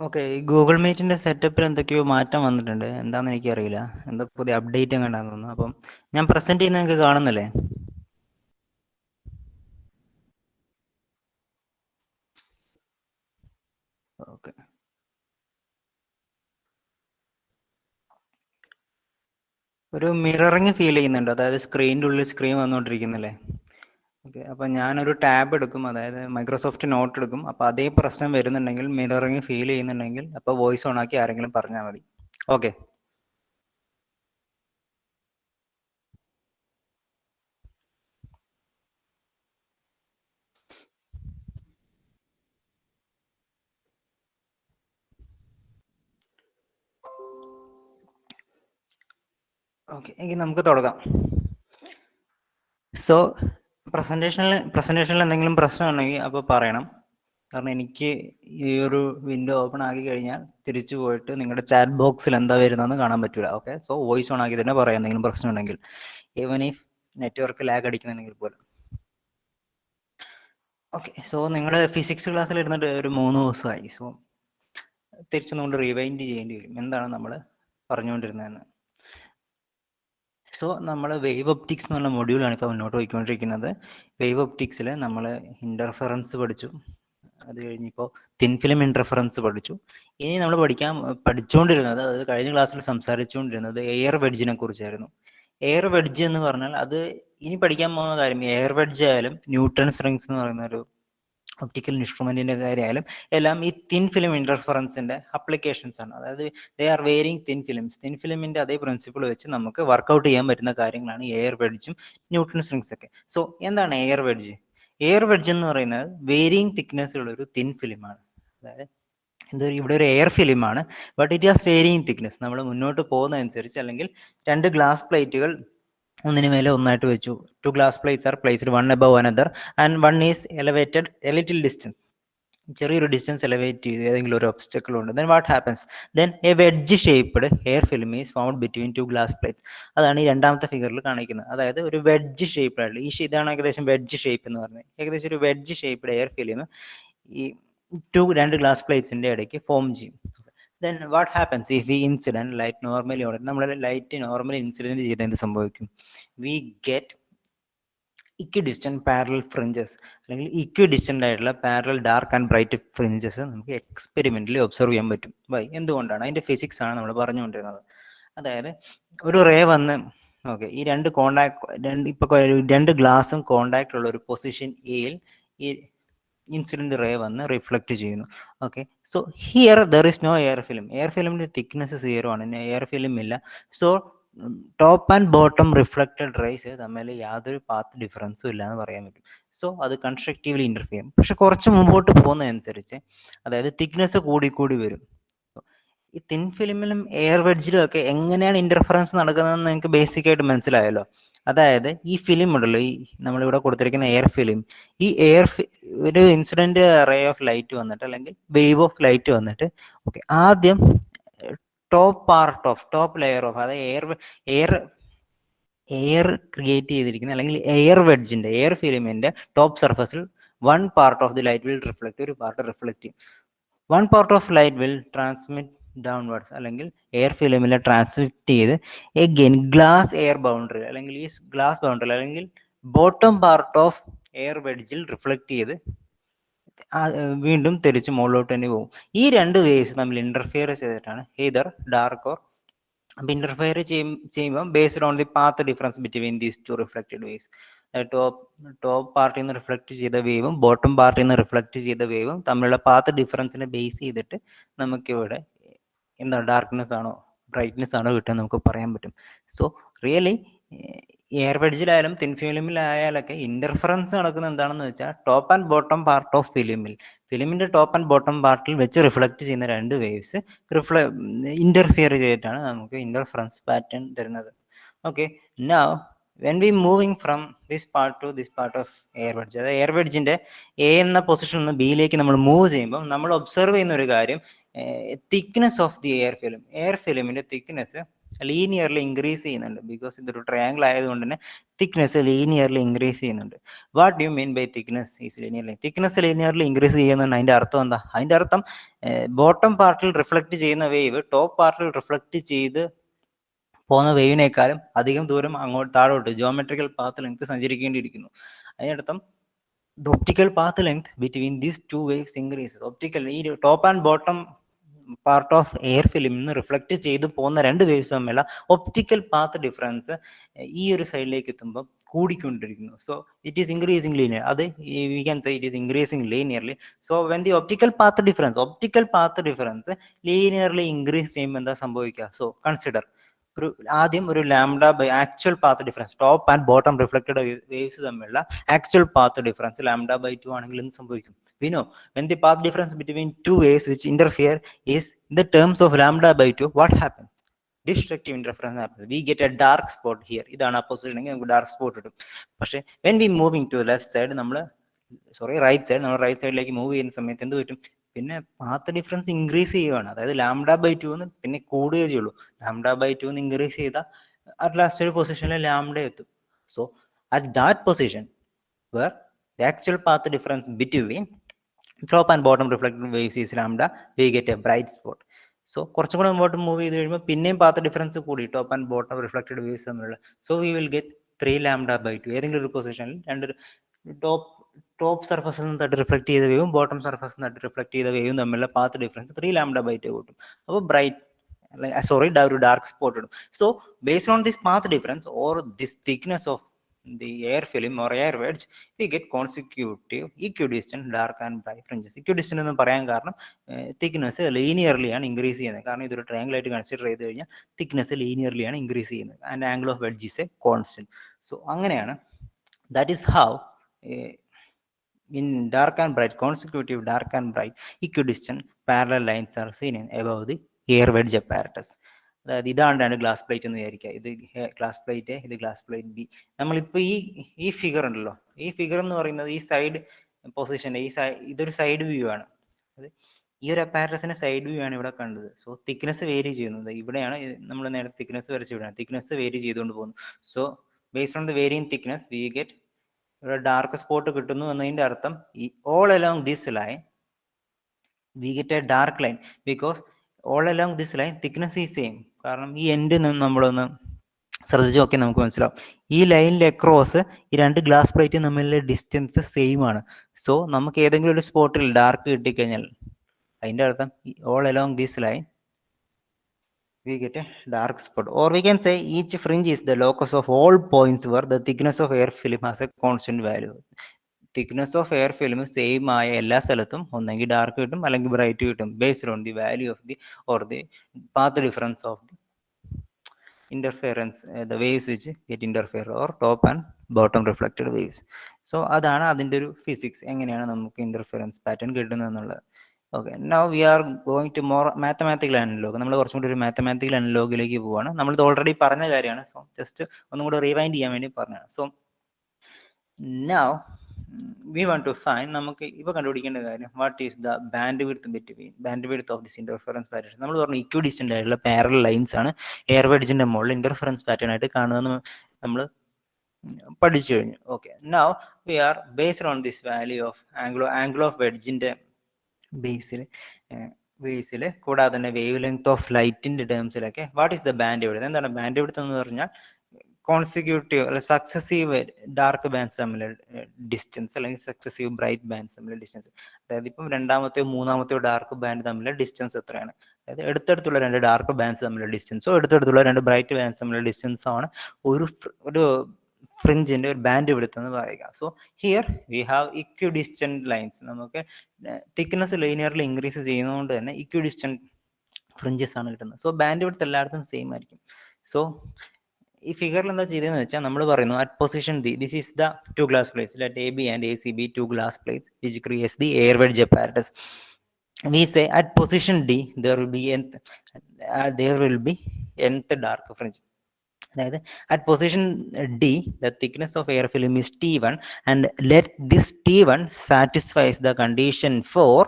Okay. ഈ Google മീറ്റിന്റെ സെറ്റപ്പിൽ എന്തൊക്കെയോ മാറ്റം വന്നിട്ടുണ്ട്. എന്താന്ന് എനിക്കറിയില്ല. എന്തോ പുതിയ അപ്ഡേറ്റ് എങ്ങാണ്ടാന്ന് തോന്നുന്നു. അപ്പം ഞാൻ പ്രസന്റ് ചെയ്യുന്നത് നിങ്ങൾക്ക് കാണുന്നില്ലേ? ഓക്കെ. ഒരു മിററിങ് ഫീൽ ചെയ്യുന്നുണ്ട്. അതായത് സ്ക്രീനിൻ്റെ ഉള്ളിൽ സ്ക്രീൻ വന്നുകൊണ്ടിരിക്കുന്നില്ലേ? ഓക്കെ. അപ്പം ഞാനൊരു ടാബ് എടുക്കും. അതായത് മൈക്രോസോഫ്റ്റ് നോട്ട് എടുക്കും. അപ്പോൾ അതേ പ്രശ്നം വരുന്നുണ്ടെങ്കിൽ, മിററിങ് ഫീൽ ചെയ്യുന്നുണ്ടെങ്കിൽ, അപ്പോൾ വോയിസ് ഓൺ ആക്കി ആരെങ്കിലും പറഞ്ഞാൽ മതി. ഓക്കെ. ഓക്കെ. എങ്കിൽ നമുക്ക് തുടങ്ങാം. സോ പ്രസന്റേഷനിൽ എന്തെങ്കിലും പ്രശ്നം ഉണ്ടെങ്കിൽ അപ്പോൾ പറയണം. കാരണം എനിക്ക് ഈ ഒരു വിൻഡോ ഓപ്പൺ ആക്കി കഴിഞ്ഞാൽ തിരിച്ചു പോയിട്ട് നിങ്ങളുടെ ചാറ്റ് ബോക്സിൽ എന്താ വരുന്നതെന്ന് കാണാൻ പറ്റില്ല. ഓക്കെ. സോ വോയിസ് ഓൺ ആക്കി തന്നെ പറയാം എന്തെങ്കിലും പ്രശ്നം ഉണ്ടെങ്കിൽ, ഈവൻ ഈ നെറ്റ്വർക്ക് ലാഗ് അടിക്കുന്നുണ്ടെങ്കിൽ പോലും. ഓക്കെ. സോ നിങ്ങളുടെ ഫിസിക്സ് ക്ലാസ്സിൽ ഇരുന്നിട്ട് ഒരു 3 ദിവസമായി. സോ തിരിച്ചൊന്നുകൊണ്ട് റിവൈൻഡ് ചെയ്യേണ്ടി വരും എന്താണ് നമ്മൾ പറഞ്ഞുകൊണ്ടിരുന്നതെന്ന്. സോ നമ്മൾ വേവ് ഒപ്റ്റിക്സ് എന്നുള്ള മൊഡ്യൂളാണ് ഇപ്പോൾ മുന്നോട്ട് പോയിക്കൊണ്ടിരിക്കുന്നത്. വേവ് ഒപ്റ്റിക്സിൽ നമ്മൾ ഇൻ്റർഫറൻസ് പഠിച്ചു. അത് കഴിഞ്ഞിപ്പോൾ തിൻ ഫിലിം ഇൻ്റർഫറൻസ് പഠിച്ചു. ഇനി നമ്മൾ പഠിച്ചുകൊണ്ടിരുന്നത്, അത് കഴിഞ്ഞ ക്ലാസ്സിൽ സംസാരിച്ചുകൊണ്ടിരുന്നത് എയർ വെഡ്ജിനെ കുറിച്ചായിരുന്നു. എയർ വെഡ്ജ് എന്ന് പറഞ്ഞാൽ അത് ഇനി പഠിക്കാൻ പോകുന്ന കാര്യം, എയർ വെഡ്ജ് ആയാലും ന്യൂട്ടൺസ് റിങ്സ് എന്ന് പറയുന്ന ഒരു ഒപ്റ്റിക്കൽ ഇൻസ്ട്രുമെന്റിന്റെ കാര്യമായാലും എല്ലാം ഈ തിൻ ഫിലിം ഇന്റർഫറൻസിന്റെ അപ്ലിക്കേഷൻസ് ആണ്. അതായത് they are varying thin films. Thin ഫിലിമിന്റെ അതേ പ്രിൻസിപ്പിൾ വെച്ച് നമുക്ക് വർക്ക്ഔട്ട് ചെയ്യാൻ പറ്റുന്ന കാര്യങ്ങളാണ് എയർ വെഡ്ജും ന്യൂട്ടൺസ് റിങ്സ് ഒക്കെ. സോ എന്താണ് എയർ വെഡ്ജ്? എയർ വെഡ്ജ് എന്ന് പറയുന്നത് വേരിയിങ് തിക്നെസ് ഉള്ള ഒരു തിൻ ഫിലിമാണ്. അതായത് ഇവിടെ ഒരു എയർ ഫിലിമാണ്, but it has varying thickness. നമ്മൾ മുന്നോട്ട് പോകുന്നതനുസരിച്ച്, അല്ലെങ്കിൽ രണ്ട് ഗ്ലാസ് പ്ലേറ്റുകൾ ഒന്നിന് മേലെ ഒന്നായിട്ട് വെച്ചു. Two glass plates are placed one above another and one is elevated a little distance. ചെറിയൊരു ഡിസ്റ്റൻസ് എലവേറ്റ് ചെയ്ത് ഏതെങ്കിലും ഒരു ഒബ്സ്റ്റക്കിൾ ഉണ്ട്. Then what happens? Then a wedge shaped air film is found between two glass plates. അതാണ് ഈ രണ്ടാമത്തെ ഫിഗറിൽ കാണിക്കുന്നത്. അതായത് ഒരു വെഡ്ജ് ഷേപ്ഡ് ആയിട്ടുള്ള ഇതാണ് ഏകദേശം വെഡ്ജ് ഷേപ്പ് എന്ന് പറഞ്ഞത്. ഏകദേശം ഒരു വെഡ്ജ് ഷേപ്ഡ് എയർ ഫിലിം ഈ രണ്ട് ഗ്ലാസ് പ്ലേറ്റ്സിന്റെ ഇടയ്ക്ക് ഫോം ചെയ്യും. Then what happens if we incident light normally on, നമ്മൾ ലൈറ്റ് നോർമലി ഇൻസിഡന്റ് ചെയ്ത് എന്ത് സംഭവിക്കും? We get equidistant parallel fringes, അല്ലെങ്കിൽ ഇക്വി ഡിസ്റ്റന്റ് ആയിട്ടുള്ള parallel dark and bright fringes നമുക്ക് എക്സ്പെരിമെന്റലി ഒബ്സർവ് ചെയ്യാൻ പറ്റും. ബൈ എന്തുകൊണ്ടാണ്? അതിന്റെ ഫിസിക്സ് ആണ് നമ്മൾ പറഞ്ഞുകൊണ്ടിരുന്നത്. അതായത് ഒരു റേ വന്ന്, ഓക്കെ, ഈ രണ്ട് ഗ്ലാസും കോണ്ടാക്ട് ഉള്ള ഒരു പൊസിഷൻ എയിൽ ഈ ഇൻസിഡന്റ് റേ വന്ന് റിഫ്ലക്ട് ചെയ്യുന്നു. Okay. So here there is no air film. Air ഫിലിമിന്റെ തിക്നെസ് 0 ആണ്. എയർ ഫിലിം ഇല്ല. So top and bottom reflected rays തമ്മിൽ യാതൊരു പാത്ത് ഡിഫറൻസും ഇല്ല എന്ന് പറയാൻ പറ്റും. സോ അത് കൺസ്ട്രക്റ്റീവ്ലി ഇന്റർഫിയർ ചെയ്യും. പക്ഷെ കുറച്ച് മുമ്പോട്ട് പോകുന്നതനുസരിച്ച്, അതായത് തിക്നെസ് കൂടി വരും. ഈ തിൻ ഫിലിമിലും എയർ വെഡ്ജിലും ഒക്കെ എങ്ങനെയാണ് ഇന്റർഫറൻസ് നടക്കുന്നതെന്ന് നിങ്ങൾക്ക് ബേസിക് ആയിട്ട് മനസ്സിലായല്ലോ. അതായത് ഈ ഫിലിം ഉണ്ടല്ലോ, ഈ നമ്മളിവിടെ കൊടുത്തിരിക്കുന്ന എയർ ഫിലിം, ഈ ഒരു ഇൻസിഡന്റ് റേ ഓഫ് ലൈറ്റ് വന്നിട്ട്, അല്ലെങ്കിൽ വേവ് ഓഫ് ലൈറ്റ് വന്നിട്ട്, ഓക്കെ, ആദ്യം ടോപ്പ് ലെയർ ഓഫ്, അതായത് എയർ എയർ ക്രിയേറ്റ് ചെയ്തിരിക്കുന്ന, അല്ലെങ്കിൽ എയർ ഫിലിമിന്റെ ടോപ്പ് സർഫസിൽ one part of the light will reflect, ഒരു പാർട്ട് റിഫ്ലക്ട് ചെയ്യും. One part of light will transmit downwards, അല്ലെങ്കിൽ എയർ ഫിലിമിലെ ട്രാൻസ്മിറ്റ് ചെയ്ത് എഗെയിൻ ഗ്ലാസ് എയർ ബൗണ്ടറി, അല്ലെങ്കിൽ ഈ ഗ്ലാസ് ബൗണ്ടറി, അല്ലെങ്കിൽ ബോട്ടം പാർട്ട് ഓഫ് എയർ വെഡ്ജിൽ റിഫ്ലക്ട് ചെയ്ത് വീണ്ടും തിരിച്ച് മുകളിലോട്ട് തന്നെ പോകും. ഈ രണ്ട് വേവ്സ് തമ്മിൽ ഇന്റർഫിയർ ചെയ്തിട്ടാണ് either ഡാർക്ക് ഓർ, അപ്പം ഇന്റർഫിയർ ചെയ്യുമ്പോൾ based on the path difference between these two reflected waves. Top പാർട്ടിൽ നിന്ന് റിഫ്ലക്ട് ചെയ്ത വേവും ബോട്ടം പാർട്ടിൽ നിന്ന് റിഫ്ലക്ട് ചെയ്ത വേവും തമ്മിലുള്ള പാത്ത് ഡിഫറൻസിനെ ബേസ് ചെയ്തിട്ട് നമുക്കിവിടെ എന്താ ഡാർക്ക്നെസ് ആണോ ബ്രൈറ്റ്നെസ് ആണോ കിട്ടുക നമുക്ക് പറയാൻ പറ്റും. സോ റിയലി എയർ വെഡ്ജിലായാലും തിൻ ഫിലിമിലായാലൊക്കെ ഇന്റർഫറൻസ് നടക്കുന്നത് എന്താണെന്ന് വെച്ചാൽ top and bottom part of ഫിലിമിന്റെ ടോപ്പ് ആൻഡ് ബോട്ടം പാർട്ടിൽ വെച്ച് റിഫ്ലക്ട് ചെയ്യുന്ന രണ്ട് വേവ്സ് ഇന്റർഫിയർ ചെയ്തിട്ടാണ് നമുക്ക് ഇന്റർഫറൻസ് പാറ്റേൺ തരുന്നത്. Okay. Now when we moving from this part of air wedge, അതായത് എയർ വെഡ്ജിന്റെ എ എന്ന പൊസിഷനിൽ നിന്ന് ബിയിലേക്ക് നമ്മൾ മൂവ് ചെയ്യുമ്പോൾ നമ്മൾ ഒബ്സർവ് ചെയ്യുന്ന ഒരു കാര്യം, തിക്നെസ് ഓഫ് ദി എയർ ഫിലിമിന്റെ തിക്നെസ് ലീനിയർലി ഇൻക്രീസ് ചെയ്യുന്നുണ്ട്. ബിക്കോസ് ഇതൊരു ട്രയാങ്കിൾ ആയതുകൊണ്ട് തന്നെ തിക്നെസ് ലീനിയർലി ഇൻക്രീസ് ചെയ്യുന്നുണ്ട്. What you mean by thickness is linearly? Thickness linearly increase ചെയ്യുന്നുണ്ട്. അതിൻ്റെ അർത്ഥം എന്താ? അതിൻ്റെ അർത്ഥം ബോട്ടം പാർട്ടിൽ റിഫ്ലക്ട് ചെയ്യുന്ന വേവ് ടോപ്പ് പാർട്ടിൽ റിഫ്ലക്ട് ചെയ്ത് പോകുന്ന വേവിനേക്കാളും അധികം ദൂരം അങ്ങോട്ട് താഴോട്ട് ജോമെട്രിക്കൽ പാത്ത് ലെങ്ത് സഞ്ചരിക്കേണ്ടിയിരിക്കുന്നു. അതിനർത്ഥം the optical path length between these two waves increases. Optical ഈ top and bottom part of air ഫിലിമിൽ റിഫ്ലക്ട് ചെയ്ത് പോകുന്ന രണ്ട് വേവ്സ് തമ്മിലുള്ള ഒപ്റ്റിക്കൽ പാത്ത് ഡിഫറൻസ് ഈ ഒരു സൈഡിലേക്ക് എത്തുമ്പോൾ കൂടിക്കൊണ്ടിരിക്കുന്നു. So it is increasing linear. അത് we can say it is increasing linearly. So when the optical path difference linearly increase ചെയ്യുമ്പോൾ എന്താ സംഭവിക്കുക? സോ കൺസിഡർ ആദ്യം ഒരു lambda by actual path difference top and bottom reflected waves തമ്മിലുള്ള actual path difference lambda by two ആണെങ്കിൽ എന്ത് സംഭവിക്കും? We know when the path difference between two waves which interfere is in the terms of λ/2, what happens? Destructive interference happens. We get a dark spot here. ഇതാണ് opposite എങ്കിൽ നമുക്ക് dark spot കിട്ടും. പക്ഷേ when we moving to left side right side നമ്മൾ right സൈഡിലേക്ക് move ചെയ്യുന്ന സമയത്ത് എന്ത് പറ്റും? പിന്നെ പാത്ത് ഡിഫറൻസ് ഇൻക്രീസ് ചെയ്യുകയാണ്. അതായത് λ/2 എന്ന് പിന്നെ കൂടുകയേ ചെയ്യുള്ളൂ. λ/2 എന്ന് ഇൻക്രീസ് ചെയ്താൽ അറ്റ് ലാസ്റ്റ് ഒരു പൊസിഷനിൽ ലാംഡ എത്തും. So at that position where the actual path difference between top and bottom reflected waves is lambda, we get a bright spot. So കുറച്ചും കൂടെ മുമ്പോട്ട് മൂവ് ചെയ്ത് കഴിയുമ്പോൾ പിന്നെയും പാത്ത് ഡിഫറൻസ് കൂടി top and bottom reflected waves തമ്മിലുള്ള. So we will get 3 λ/2. ഏതെങ്കിലും ഒരു പൊസിഷനിൽ രണ്ട് ടോപ്പ് സർഫസിൽ നിന്ന് തട്ടി റിഫ്ലക്ട് ചെയ്ത വേവും ബോട്ടം സർഫസിൽ നിന്ന് തട്ടി റിഫ്ലക്ട് ചെയ്ത വേവും തമ്മിലുള്ള പാത്ത് ഡിഫറൻസ് 3 λ/2 കൂട്ടും. അപ്പോൾ ഒരു ഡാർക്ക് സ്പോട്ട് ഇടും. So based on this path difference or this thickness of the air film or air wedge, we get consecutive equidistant dark and bright fringes. Equidistant എന്ന് പറയാൻ കാരണം തിക്നെസ് ലീനിയർലി ആണ് increase ചെയ്യുന്നത്. കാരണം ഇതൊരു ട്രയാങ്കിൾ ആയിട്ട് consider ചെയ്ത് കഴിഞ്ഞാൽ തിക്നെസ് ലീനിയർലി ആണ് ഇൻക്രീസ് ചെയ്യുന്നത് and angle of wedge is a constant. So അങ്ങനെയാണ് that is how in dark and bright consecutive dark and bright equidistant parallel lines are seen in above the air wedge apparatus. അതായത് ഇതാണ് glass plate എന്ന് വിചാരിക്കുക. ഇത് glass plate A, ഇത് glass plate B. നമ്മളിപ്പോൾ ഈ figure ഉണ്ടല്ലോ, ഈ ഫിഗർ എന്ന് പറയുന്നത് ഈ സൈഡ് പൊസിഷൻ്റെ ഇതൊരു സൈഡ് വ്യൂ ആണ്. അത് ഈ ഒരു അപ്പാരറ്റസിന്റെ സൈഡ് വ്യൂ ആണ് ഇവിടെ കണ്ടത്. സോ തിക്നെസ് വേരി ചെയ്യുന്നത് ഇവിടെയാണ്. നമ്മൾ നേരത്തെ തിക്നെസ് വരച്ച് ഇവിടെയാണ് തിക്നെസ് വേരി ചെയ്തുകൊണ്ട് പോകുന്നു. So based on the varying thickness we get ഇവിടെ ഡാർക്ക് സ്പോട്ട് കിട്ടുന്നു എന്നതിൻ്റെ അർത്ഥം all along this line we get A dark line because all along this line thickness ഈ സെയിം. കാരണം ഈ എൻഡ് നമ്മളൊന്ന് ശ്രദ്ധിച്ച് നോക്കി നമുക്ക് മനസ്സിലാവും. ഈ ലൈനിൽ അക്രോസ് ഈ രണ്ട് ഗ്ലാസ് പ്ലേറ്റ് തമ്മിലുള്ള ഡിസ്റ്റൻസ് സെയിം ആണ്. സോ നമുക്ക് ഏതെങ്കിലും ഒരു സ്പോട്ടിൽ ഡാർക്ക് കിട്ടിക്കഴിഞ്ഞാൽ അതിൻ്റെ അർത്ഥം all along this line we get a dark spot, or we can say each fringe is the locus of all points where the thickness of air film has a constant value. thickness of air film same ആയ എല്ലാ സ്ഥലത്തും ഒന്നെങ്കിൽ dark കിട്ടും അല്ലെങ്കിൽ bright കിട്ടും based on the value of the or the path difference of the interference, the waves which get interfere or top and bottom reflected waves. So അതാണ് അതിൻ്റെ ഒരു ഫിസിക്സ്, എങ്ങനെയാണ് നമുക്ക് ഇന്റർഫിയറൻസ് പാറ്റേൺ കിട്ടുന്നത് എന്നുള്ളത്. Okay, now we are going to more mathematical analogue. നമ്മൾ കുറച്ചും കൂടി ഒരു മാത്തമാറ്റിക്കൽ അനലോഗിലേക്ക് പോവാണ്. നമ്മളിത് ഓൾറെഡി പറഞ്ഞ കാര്യമാണ്. സോ ജസ്റ്റ് ഒന്നും കൂടി റീവൈൻഡ് ചെയ്യാൻ വേണ്ടി പറഞ്ഞതാണ്. So now we want to find, നമുക്ക് ഇപ്പോൾ കണ്ടുപിടിക്കേണ്ട കാര്യം what is the band width of this interference pattern. നമ്മൾ പറഞ്ഞു ഇക്വിഡിസ്റ്റന്റ് ആയിട്ടുള്ള പാരലൽ ലൈൻസ് ആണ് എയർ വെഡ്ജിന്റെ മുകളിൽ ഇന്റർഫറൻസ് പാറ്റേൺ ആയിട്ട് കാണുന്നത് നമ്മൾ പഠിച്ചു കഴിഞ്ഞു. Okay, now we are based on this value of angle of വെഡ്ജിന്റെ ബേസിൽ കൂടാതെ തന്നെ വേവ് ലെങ്ത് ഓഫ് ലൈറ്റിന്റെ ടേംസിലൊക്കെ what is the band width. എന്താണ് ബാൻഡ് വിഡ്ത്ത് എന്ന് പറഞ്ഞാൽ കോൺസിക്യൂട്ടീവ് അല്ലെ സക്സസീവ് ഡാർക്ക് ബാൻഡ്സ് തമ്മിലുള്ള ഡിസ്റ്റൻസ് അല്ലെങ്കിൽ സക്സസീവ് ബ്രൈറ്റ് ബാൻഡ്സ് തമ്മിലുള്ള ഡിസ്റ്റൻസ്. അതായത് ഇപ്പം രണ്ടാമത്തെയോ മൂന്നാമത്തെയോ ഡാർക്ക് ബാൻഡ് തമ്മിലുള്ള ഡിസ്റ്റൻസ് എത്രയാണ്? അതായത് എടുത്തടുത്തുള്ള രണ്ട് ഡാർക്ക് ബാൻഡ്സ് തമ്മിലുള്ള ഡിസ്റ്റൻസോ എടുത്തടുത്തുള്ള രണ്ട് ബ്രൈറ്റ് ബാൻഡ്സ് തമ്മിലുള്ള ഡിസ്റ്റൻസോ ആണ് ഒരു ഫ്രിഞ്ചിന്റെ ഒരു ബാൻഡ് വിഡ്ത്ത് എന്ന് പറയുക. So here we have equidistant lines. നമുക്ക് തിക്നെസ് ലീനിയർലി ഇൻക്രീസ് ചെയ്യുന്നതുകൊണ്ട് തന്നെ ഇക്വിഡിസ്റ്റന്റ് ഫ്രിഞ്ചസ് ആണ് കിട്ടുന്നത്. സോ ബാൻഡ് വിഡ്ത്ത് എല്ലായിടത്തും സെയിം ആയിരിക്കും. സോ ഈ ഫിഗറിൽ എന്താ ചെയ്തതെന്ന് വെച്ചാൽ നമ്മൾ പറയുന്നു at position D this is the two glass plates let A B and A C B two glass plates which creates the air wedge apparatus. We say at position D there will be nth dark fringe. അതായത് at position D the thickness of air film is T1 and let this T1 satisfies the condition for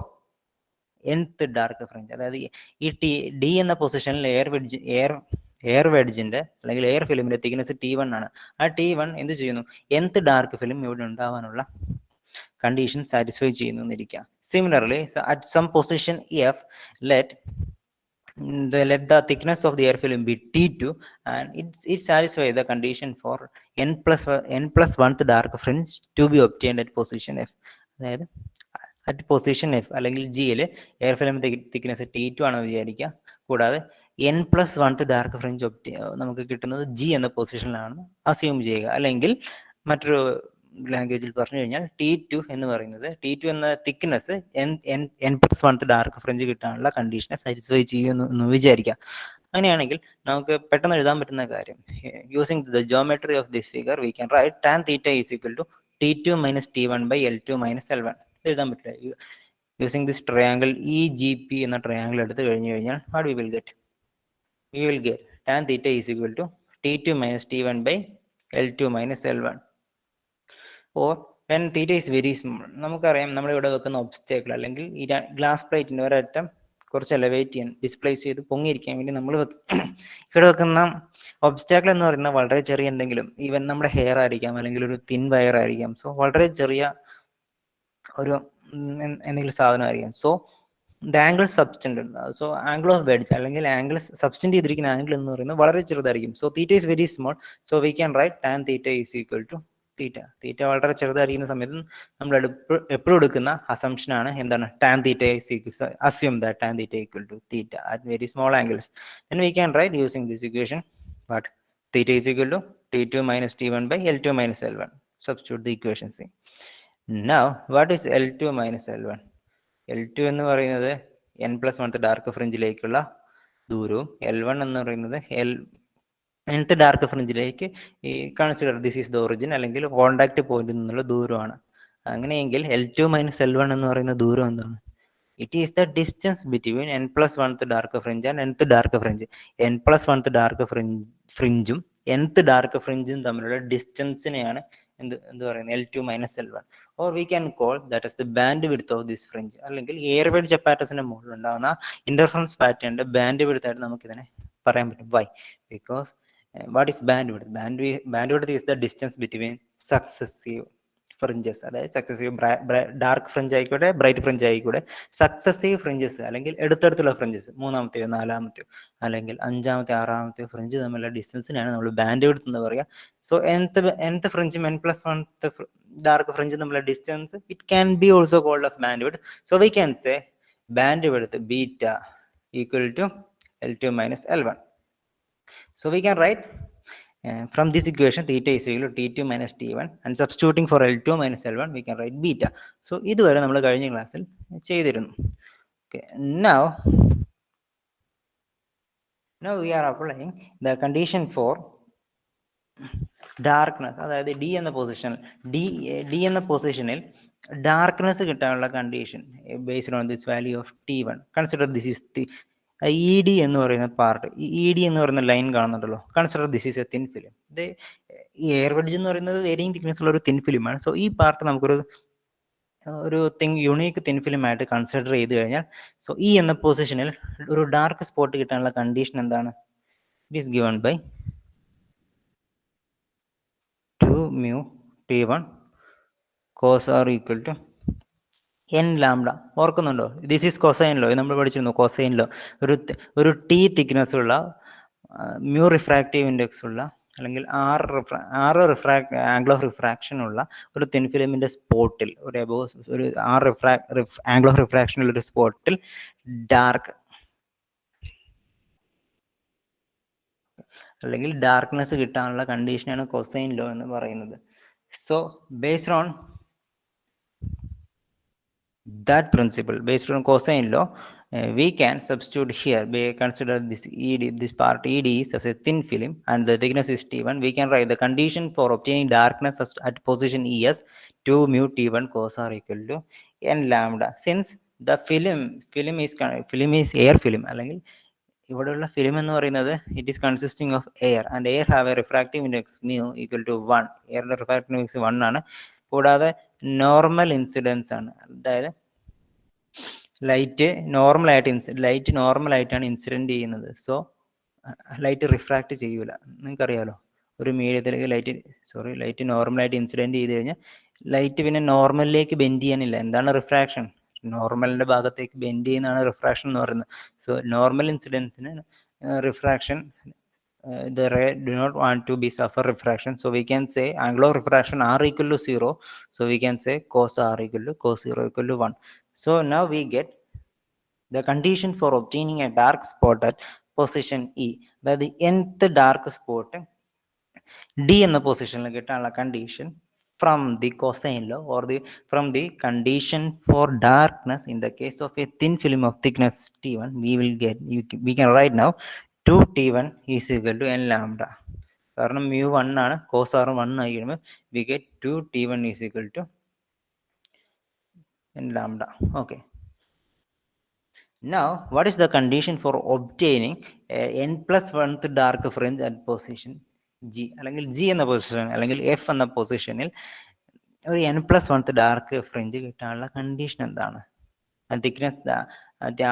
nth dark fringe. അതായത് ഈ D എന്ന പൊസിഷനിൽ air air വെഡ്ജിന്റെ അല്ലെങ്കിൽ air ഫിലിമിന്റെ thickness T1 ആണ്. ആ T1 എന്ത് ചെയ്യുന്നു? nth ഡാർക്ക് ഫിലിം ഇവിടെ ഉണ്ടാവാനുള്ള കണ്ടീഷൻ സാറ്റിസ്ഫൈ ചെയ്യുന്നു എന്നിരിക്കുക. Similarly at some position F let the thickness of the air film be T2 and it satisfies the condition for n plus 1th dark fringe to be obtained at position F. അതായത് at position F അല്ലെങ്കിൽ ജിയിൽ air film thickness T2 ആണെന്ന് വിചാരിക്കുക. കൂടാതെ n+1th dark fringe നമുക്ക് കിട്ടുന്നത് G എന്ന പൊസിഷനിലാണെന്ന് assume ചെയ്യുക. അല്ലെങ്കിൽ മറ്റൊരു ലാംഗ്വേജിൽ പറഞ്ഞു കഴിഞ്ഞാൽ T2 എന്ന് പറയുന്നത് T2 എന്ന തിക്നെസ് n+1th ഡാർക്ക് ഫ്രിഞ്ച് കിട്ടാനുള്ള കണ്ടീഷനെ സാറ്റിസ്ഫൈ ചെയ്യുന്നു എന്ന് വിചാരിക്കുക. അങ്ങനെയാണെങ്കിൽ നമുക്ക് പെട്ടെന്ന് എഴുതാൻ പറ്റുന്ന കാര്യം, using the geometry of this figure we can write tan θ is equal to T2 minus T1 by L2 minus L1. എഴുതാൻ പറ്റില്ല. യൂസിങ് ദിസ് ട്രയാങ്കിൾ EGP എന്ന ട്രയാങ്കിൾ എടുത്ത് കഴിഞ്ഞാൽ what we will get? We will get tan theta is equal to T2 minus T1 by L2 minus L1. Or when theta is very small, നമുക്കറിയാം നമ്മളിവിടെ വെക്കുന്ന obstacle അല്ലെങ്കിൽ ഈ glass പ്ലേറ്റിൻ്റെ ഒരറ്റം കുറച്ച് എലവേറ്റ് ചെയ്യാൻ, ഡിസ്പ്ലേസ് ചെയ്ത് പൊങ്ങിയിരിക്കാൻ വേണ്ടി നമ്മൾ ഇവിടെ വെക്കുന്ന ഒബ്സ്റ്റാക്കിൾ എന്ന് പറയുന്നത് വളരെ ചെറിയ എന്തെങ്കിലും, ഈവൻ നമ്മുടെ ഹെയർ ആയിരിക്കാം അല്ലെങ്കിൽ ഒരു തിൻ വയർ ആയിരിക്കാം. സോ വളരെ ചെറിയ ഒരു എന്തെങ്കിലും സാധനമായിരിക്കാം. സോ ദ ആംഗിൾ സബ്സ്റ്റൻഡ് ഉണ്ട്. സോ ആംഗിൾ ഓഫ് വെഡ്ജ് അല്ലെങ്കിൽ ആംഗിൾ സബ്സ്റ്റൻഡ് ചെയ്തിരിക്കുന്ന ആംഗിൾ എന്ന് പറയുന്നത് വളരെ ചെറുതായിരിക്കും. So theta is very small. So we can write tan theta is equal to theta. Theta വളരെ ചെറുതായിരിക്കുന്ന സമയത്ത് നമ്മൾ എപ്പോഴും എടുക്കുന്ന അസംഷൻ ആണ് എന്താണ്? Tan theta is equal, assume that tan theta equal to theta at very small angles. Then we can write using this equation what? Theta is equal to T2 minus T1 by L2 minus L1. Substitute the equation C. Now what is L2 minus L1? L2 എന്ന് പറയുന്നത് n+1th dark ഫ്രിഞ്ചിലേക്കുള്ള ദൂരവും L1 എന്ന് പറയുന്നത് nth dark ഫ്രിഞ്ചിലേക്ക് ഈ consider this is the origin അല്ലെങ്കിൽ contact പോയിന്റിൽ നിന്നുള്ള ദൂരമാണ്. അങ്ങനെയെങ്കിൽ L2 മൈനസ് L1 എന്ന് പറയുന്ന ദൂരം എന്താണ്? It is the distance between n+1th dark fringe and nth dark fringe. n+1th dark ഫ്രിഞ്ചും nth ഡാർക്ക് ഫ്രിഞ്ചും തമ്മിലുള്ള ഡിസ്റ്റൻസിനെയാണ് എന്ത് പറയുന്നത്? L2 minus L1. Or we can call that is the band width of this fringe. അല്ലെങ്കിൽ air wedge അപ്പാരറ്റസിന്റെ മുകളിൽ ഉണ്ടാകുന്ന ഇന്റർഫറൻസ് പാറ്റേണിന്റെ ബാൻഡ് വിഡ്ത്ത് ആയിട്ട് നമുക്ക് ഇതിനെ പറയാൻ പറ്റും. Why? Because what is bandwidth? Bandwidth is the distance between successive fringes. അതായത് സക്സസീവ് ഡാർക്ക് ഫ്രിഞ്ച് ആയിക്കോട്ടെ ബ്രൈറ്റ് ഫ്രിഞ്ച് ആയിക്കോട്ടെ, സക്സസീവ് ഫ്രിഞ്ചസ് അല്ലെങ്കിൽ എടുത്തടുത്തുള്ള ഫ്രിഞ്ചസ്, മൂന്നാമത്തെയോ നാലാമത്തെയോ അല്ലെങ്കിൽ അഞ്ചാമത്തെ ആറാമത്തെയോ ഫ്രിഞ്ച് തമ്മിലുള്ള ഡിസ്റ്റൻസിനാണ് നമ്മൾ ബാൻഡ് വിഡ്ത്ത് എന്ന് പറയുക. സോ nth ഫ്രിഞ്ചും n+1th ഡാർക്ക് ഫ്രിഞ്ച് തമ്മിലുള്ള distance it can be also called as band width. So we can say band width beta equal to L2 minus L1. So we can write from this equation theta is equal to T2 minus T1 and substituting for L2 minus L1 we can write beta. So ഇതുവരെ നമ്മൾ കഴിഞ്ഞ ക്ലാസ്സിൽ ചെയ്തിരുന്നു. Okay, now we are applying the condition for darkness. അതായത് D എന്ന പൊസിഷനിൽ darkness കിട്ടാനുള്ള condition based on this value of T1. Consider this is ED എന്ന് പറയുന്ന പാർട്ട്, ED എന്ന് പറയുന്ന ലൈൻ കാണുന്നുണ്ടല്ലോ. Consider this is A thin film. ഇത് എയർ വെഡ്ജ് എന്ന് പറയുന്നത് വേരിയിങ് തിക്നെസ് ഉള്ള ഒരു തിൻ ഫിലിമാണ്. സോ ഈ പാർട്ട് നമുക്കൊരു യുണീക്ക് തിൻ ഫിലിം ആയിട്ട് കൺസിഡർ ചെയ്ത് കഴിഞ്ഞാൽ, സോ ഈ എന്ന പൊസിഷനിൽ ഒരു ഡാർക്ക് സ്പോട്ട് കിട്ടാനുള്ള കണ്ടീഷൻ എന്താണ്? It is given by 2 mu T1 cos r equal to n lambda. ഓർക്കുന്നുണ്ടോ? This is cosine law. നമ്മൾ പഠിച്ചിരുന്നു കൊസൈൻ ലോ. ഒരു ടി തിക്നെസ് ഉള്ള മ്യൂ റിഫ്രാക്റ്റീവ് ഇൻഡെക്സ് ഉള്ള അല്ലെങ്കിൽ ആറ് ആംഗിൾ ഓഫ് റിഫ്രാക്ഷൻ ഉള്ള ഒരു തിൻ ഫിലിമിന്റെ സ്പോട്ടിൽ ഒരു ആംഗിൾ ഓഫ് റിഫ്രാക്ഷൻ ഉള്ള ഒരു സ്പോട്ടിൽ ഡാർക്ക് അല്ലെങ്കിൽ ഡാർക്ക്നെസ് കിട്ടാനുള്ള കണ്ടീഷനാണ് കൊസൈൻ ലോ എന്ന് പറയുന്നത്. So based on that principle, based on cosine law, we can substitute here. We consider this part ED is as a thin film and the thickness is T1. We can write the condition for obtaining darkness at position ES 2 mu T1 cos r equal to n lambda. Since the film is air film, അല്ലെങ്കിൽ ഇവിടെയുള്ള film എന്ന് പറയുന്നത് it is consisting of air and air have a refractive index mu equal to 1. എയറിന്റെ refractive index 1 ആണ്. കൂടാതെ normal incidence ആണ്. അതായത് light normal ആയിട്ടാണ് ഇൻസിഡന്റ് ചെയ്യുന്നത്. സോ ലൈറ്റ് റിഫ്രാക്റ്റ് ചെയ്യൂല. നിങ്ങൾക്കറിയാലോ, ഒരു മീഡിയത്തിലേക്ക് ലൈറ്റ് നോർമലായിട്ട് ഇൻസിഡൻറ്റ് ചെയ്ത് കഴിഞ്ഞാൽ ലൈറ്റ് പിന്നെ നോർമലിലേക്ക് ബെൻഡ് ചെയ്യാനില്ല. എന്താണ് റിഫ്രാക്ഷൻ? നോർമലിൻ്റെ ഭാഗത്തേക്ക് ബെൻഡ് ചെയ്യുന്നതാണ് റിഫ്രാക്ഷൻ എന്ന് പറയുന്നത്. സോ നോർമൽ ഇൻസിഡൻസിന് refraction, the ray do not want to be suffer refraction, so we can say angle of refraction r equal to 0, so we can say cos r equal to cos 0 equal to 1. So now we get the condition for obtaining a dark spot at position E, that the nth dark spot D എന്ന പൊസിഷനിൽ കിട്ടാനുള്ള condition from the cosine law, or from the condition for darkness in the case of a thin film of thickness T1, we can write now 2T1 is equal to n lambda. കാരണം mu 1 ആണ്, cos r 1 ആയി കഴിയുമ്പോൾ we get 2T1 is equal to n lambda. Okay. Now, what is the condition for obtaining n plus 1th dark fringe at position G, അല്ലെങ്കിൽ G എന്ന position അല്ലെങ്കിൽ F എന്ന പൊസിഷനിൽ ഒരു n plus 1th dark fringe കിട്ടാനുള്ള condition എന്താണ്? Thickness,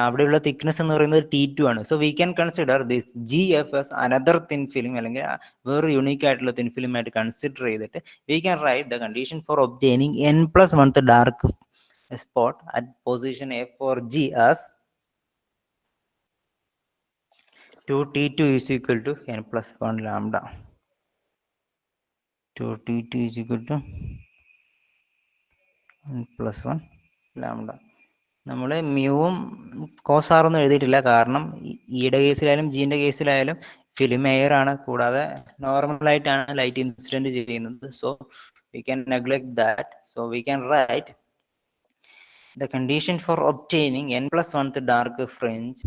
അവിടെയുള്ള thickness എന്ന് പറയുന്നത് T2 ആണ്. So we can consider this GF as another thin film, അല്ലെങ്കിൽ വേറൊരു യുണീക്ക് ആയിട്ടുള്ള തിൻ ഫിലിം ആയിട്ട് കൺസിഡർ ചെയ്തിട്ട് V can write the condition for obtaining n plus 1th dark spot at position F for G as 2T2 is equal to n plus 1 lambda. 2T2 is equal to n plus 1 lambda. നമ്മൾ മ്യൂവും കോസാറൊന്നും എഴുതിയിട്ടില്ല, കാരണം ഇയുടെ കേസിലായാലും ജീൻ്റെ കേസിലായാലും film air ആണ്, കൂടാതെ നോർമലായിട്ടാണ് light incident ചെയ്യുന്നത്. So we can neglect that. So we can write the condition for obtaining n plus 1th dark fringe,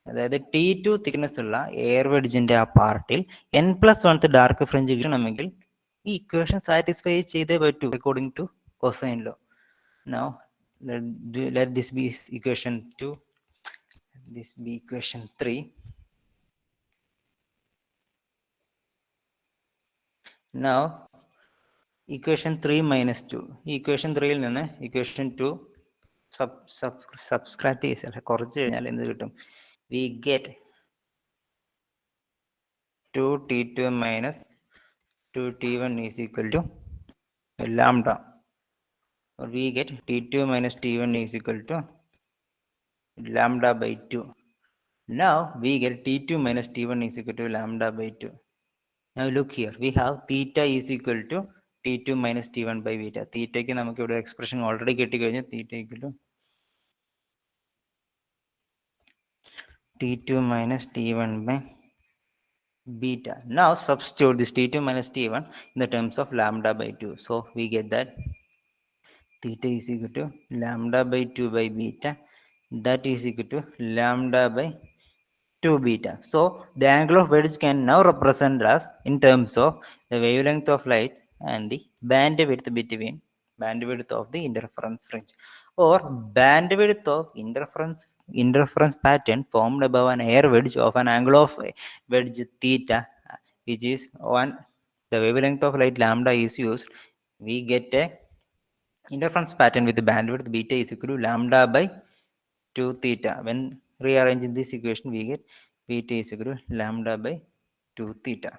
അതായത് T2 thickness ഉള്ള air വെഡ്ജിന്റെ ആ പാർട്ടിൽ n plus 1th dark fringe കിട്ടണമെങ്കിൽ ഈ ഇക്വേഷൻ സാറ്റിസ്ഫൈ ചെയ്തേ പറ്റൂ according to cosine law. Now let this be equation 2, this be equation 3. Now equation 3 minus 2, equation 3 ൽ നിന്ന് equation 2 subtract ചെയ്താൽ കുറച്ച് കഴിഞ്ഞാൽ എന്ത് കിട്ടും? We get 2T2 minus 2T1 is equal to lambda, or we get T2 minus T1 is equal to lambda by 2. Now we get T2 minus T1 is equal to lambda by 2. Now look here, we have theta is equal to T2 minus T1 by beta. തീറ്റയ്ക്ക് നമുക്ക് ഇവിടെ expression already കിട്ടിക്കഴിഞ്ഞു. Theta equal to T2 minus T1 by beta. Now substitute this T2 minus T1 in the terms of lambda by 2. So we get that theta is equal to lambda by 2 by beta, that is equal to lambda by 2 beta. So the angle of wedge can now represent as in terms of the wavelength of light and the bandwidth between bandwidth of the interference fringe, or bandwidth of interference pattern formed above an air wedge of an angle of wedge theta, which is one the wavelength of light lambda is used. We get a interference pattern with the bandwidth beta is equal to lambda by 2 theta. When rearranging this equation, we get beta is equal to lambda by 2 theta.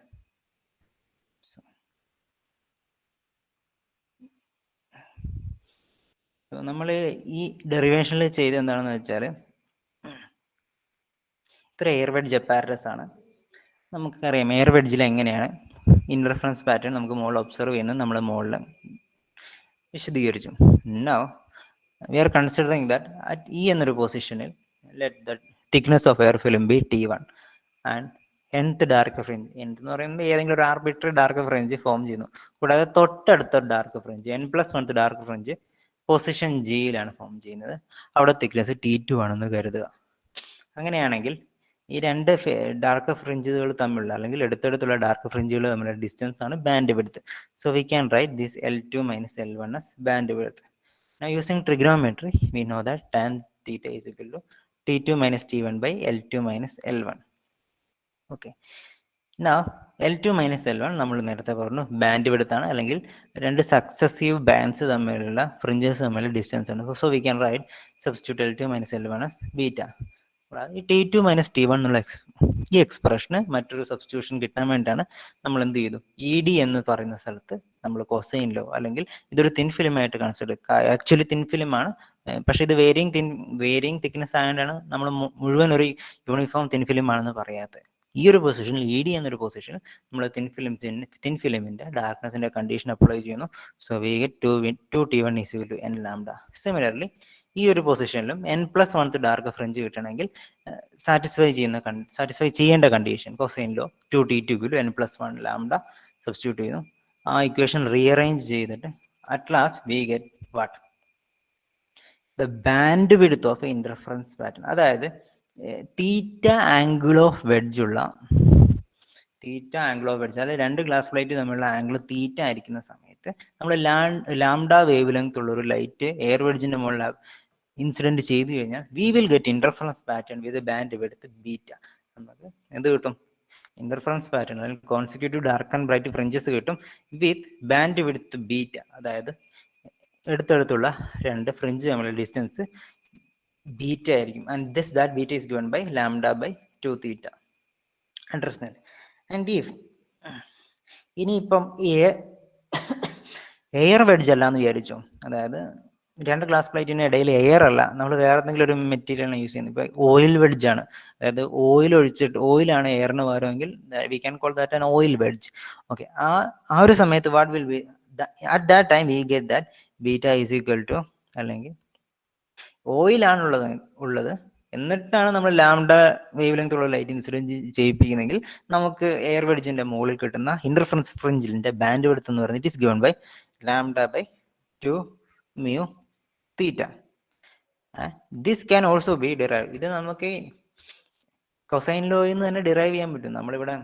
So നമ്മൾ ഈ ഡെറിവേഷനിൽ ചെയ്ത് എന്താണെന്ന് വെച്ചാൽ, ഇത്ര air wedge apparatus ആണ്. നമുക്കറിയാം air വെഡ്ജിൽ എങ്ങനെയാണ് interference pattern നമുക്ക് മുകളിൽ ഒബ്സർവ് ചെയ്യുന്നത് നമ്മൾ മുകളിൽ വിശദീകരിച്ചു. Now we are considering that at E എന്നൊരു പൊസിഷനിൽ let the thickness of air film be T1 and nth dark fringe, nth എന്ന് പറയുമ്പോൾ ഏതെങ്കിലും ഒരു ആർബിട്രറി ഡാർക്ക് ഫ്രിഞ്ച് ഫോം ചെയ്യുന്നു. കൂടാതെ തൊട്ടടുത്ത dark fringe n plus 1th dark fringe position ജിയിലാണ് ഫോം ചെയ്യുന്നത്. അവിടെ തിക്നെസ് T2 ആണെന്ന് കരുതുക. അങ്ങനെയാണെങ്കിൽ ഈ രണ്ട് ഡാർക്ക് ഫ്രിഞ്ചുകൾ തമ്മിലുള്ള അല്ലെങ്കിൽ അടുത്തടുത്തുള്ള ഡാർക്ക് ഫ്രിഞ്ചുകൾ തമ്മിലുള്ള ഡിസ്റ്റൻസ് ആണ് band width. So we can right this L2 minus L1 as band width. Now using trigonometry, we know that tan theta is equal to T2 minus T1 by L2 minus L1. Okay. Now L2 minus L1 നമ്മൾ നേരത്തെ പറഞ്ഞു band width ആണ്, അല്ലെങ്കിൽ രണ്ട് successive bands തമ്മിലുള്ള fringes തമ്മിലുള്ള distance ആണ്. So we can right substitute L2 minus L1 as beta. T two minus T one എന്നുള്ള ഈ എക്സ്പ്രഷന് മറ്റൊരു സബ്സ്റ്റിറ്റ്യൂഷൻ കിട്ടാൻ വേണ്ടിയിട്ടാണ് നമ്മൾ എന്ത് ചെയ്തു, ഇ ഡി എന്ന് പറയുന്ന സ്ഥലത്ത് നമ്മൾ കൊസൈനിലോ അല്ലെങ്കിൽ ഇതൊരു തിൻ ഫിലിം ആയിട്ട് കൺസിഡർ, ആക്ച്വലി തിൻ ഫിലിമാണ്, പക്ഷേ ഇത് വേരിയിങ് തിക്നെസ് ആയതുകൊണ്ടാണ് നമ്മൾ മുഴുവൻ ഒരു യൂണിഫോം തിൻ ഫിലിം ആണെന്ന് പറയാത്തത്. ഈ ഒരു പൊസിഷനിൽ ഇ ഡി എന്നൊരു പൊസിഷൻ നമ്മൾ തിൻ ഫിലിമിന്റെ ഡാർക്ക്നെസിന്റെ കണ്ടീഷൻ അപ്ലൈ ചെയ്യുന്നു. So we get 2T1 = n lambda. Similarly ഈ ഒരു പൊസിഷനിലും n+1 ഡാർക്ക് ഫ്രിഞ്ച് കിട്ടണമെങ്കിൽ സാറ്റിസ്ഫൈ ചെയ്യേണ്ട കണ്ടീഷൻ കൊസൈനിലോ 2T2 n+1 ലാംഡ സബ്സ്റ്റിറ്റ്യൂട്ട് ചെയ്യുന്നു. ആ ഇക്വേഷൻ റീഅറേഞ്ച് ചെയ്തിട്ട് at last we get what, the band width of interference pattern. അതായത് തീറ്റ ആംഗിൾ ഓഫ് വെഡ്ജ് അതായത് രണ്ട് ഗ്ലാസ് പ്ലേറ്റ് തമ്മിലുള്ള ആംഗിൾ തീറ്റ ആയിരിക്കുന്ന സമയത്ത് നമ്മൾ ലാംഡ വേവ് ലെങ്ത് ഉള്ള ഒരു ലൈറ്റ് എയർ വെഡ്ജിന്റെ മുകളിൽ ഇൻസിഡന്റ് ചെയ്തു കഴിഞ്ഞാൽ V will get interference pattern with band width beta. നമുക്ക് എന്ത് കിട്ടും, ഇന്റർഫറൻസ് പാറ്റേൺ അല്ലെങ്കിൽ consecutive dark and bright fringes കിട്ടും വിത്ത് ബാൻഡ് വിഡ്ത്ത് ബീറ്റ. അതായത് അടുത്തടുത്തുള്ള രണ്ട് ഫ്രിഞ്ച് തമ്മിലുള്ള ഡിസ്റ്റൻസ് ബീറ്റ ആയിരിക്കും. And that beta is given by λ/2 theta. Understand? And ഇനിയിപ്പം എയർ വെഡ്ജ് അല്ല എന്ന് വിചാരിച്ചോ, അതായത് രണ്ട് ഗ്ലാസ് പ്ലേറ്റിന് ഇടയിൽ എയർ അല്ല, നമ്മൾ വേറെ എന്തെങ്കിലും ഒരു മെറ്റീരിയലാണ് യൂസ് ചെയ്യുന്നത്. ഇപ്പോൾ ഓയിൽ വെഡ്ജ് ആണ്, അതായത് ഓയിലാണ് എയറിന് പകരമെങ്കിൽ we can call that an oil wedge. Okay, ആ ഒരു സമയത്ത് what will be at that time we get that beta is equal to, അല്ലെങ്കിൽ ഓയിലാണുള്ളത് എന്നിട്ടാണ് നമ്മൾ ലാംഡ വേവ് ലെങ്ത് ഉള്ള ലൈറ്റ് ഇൻസിഡന്റ് ചെയ്യിപ്പിക്കുന്നെങ്കിൽ നമുക്ക് എയർ വെഡ്ജിന്റെ മുകളിൽ കിട്ടുന്ന ഇന്റർഫറൻസ് ഫ്രിഞ്ചിന്റെ ബാൻഡ് വിഡ്ത്ത് എന്ന് പറയുന്നത് it is given by λ/2 mu theta. This can also be derived. ഇത് നമുക്ക് കൊസൈൻ ലോയിൽ നിന്ന് തന്നെ ഡിറൈവ് ചെയ്യാൻ പറ്റും. നമ്മളിവിടെ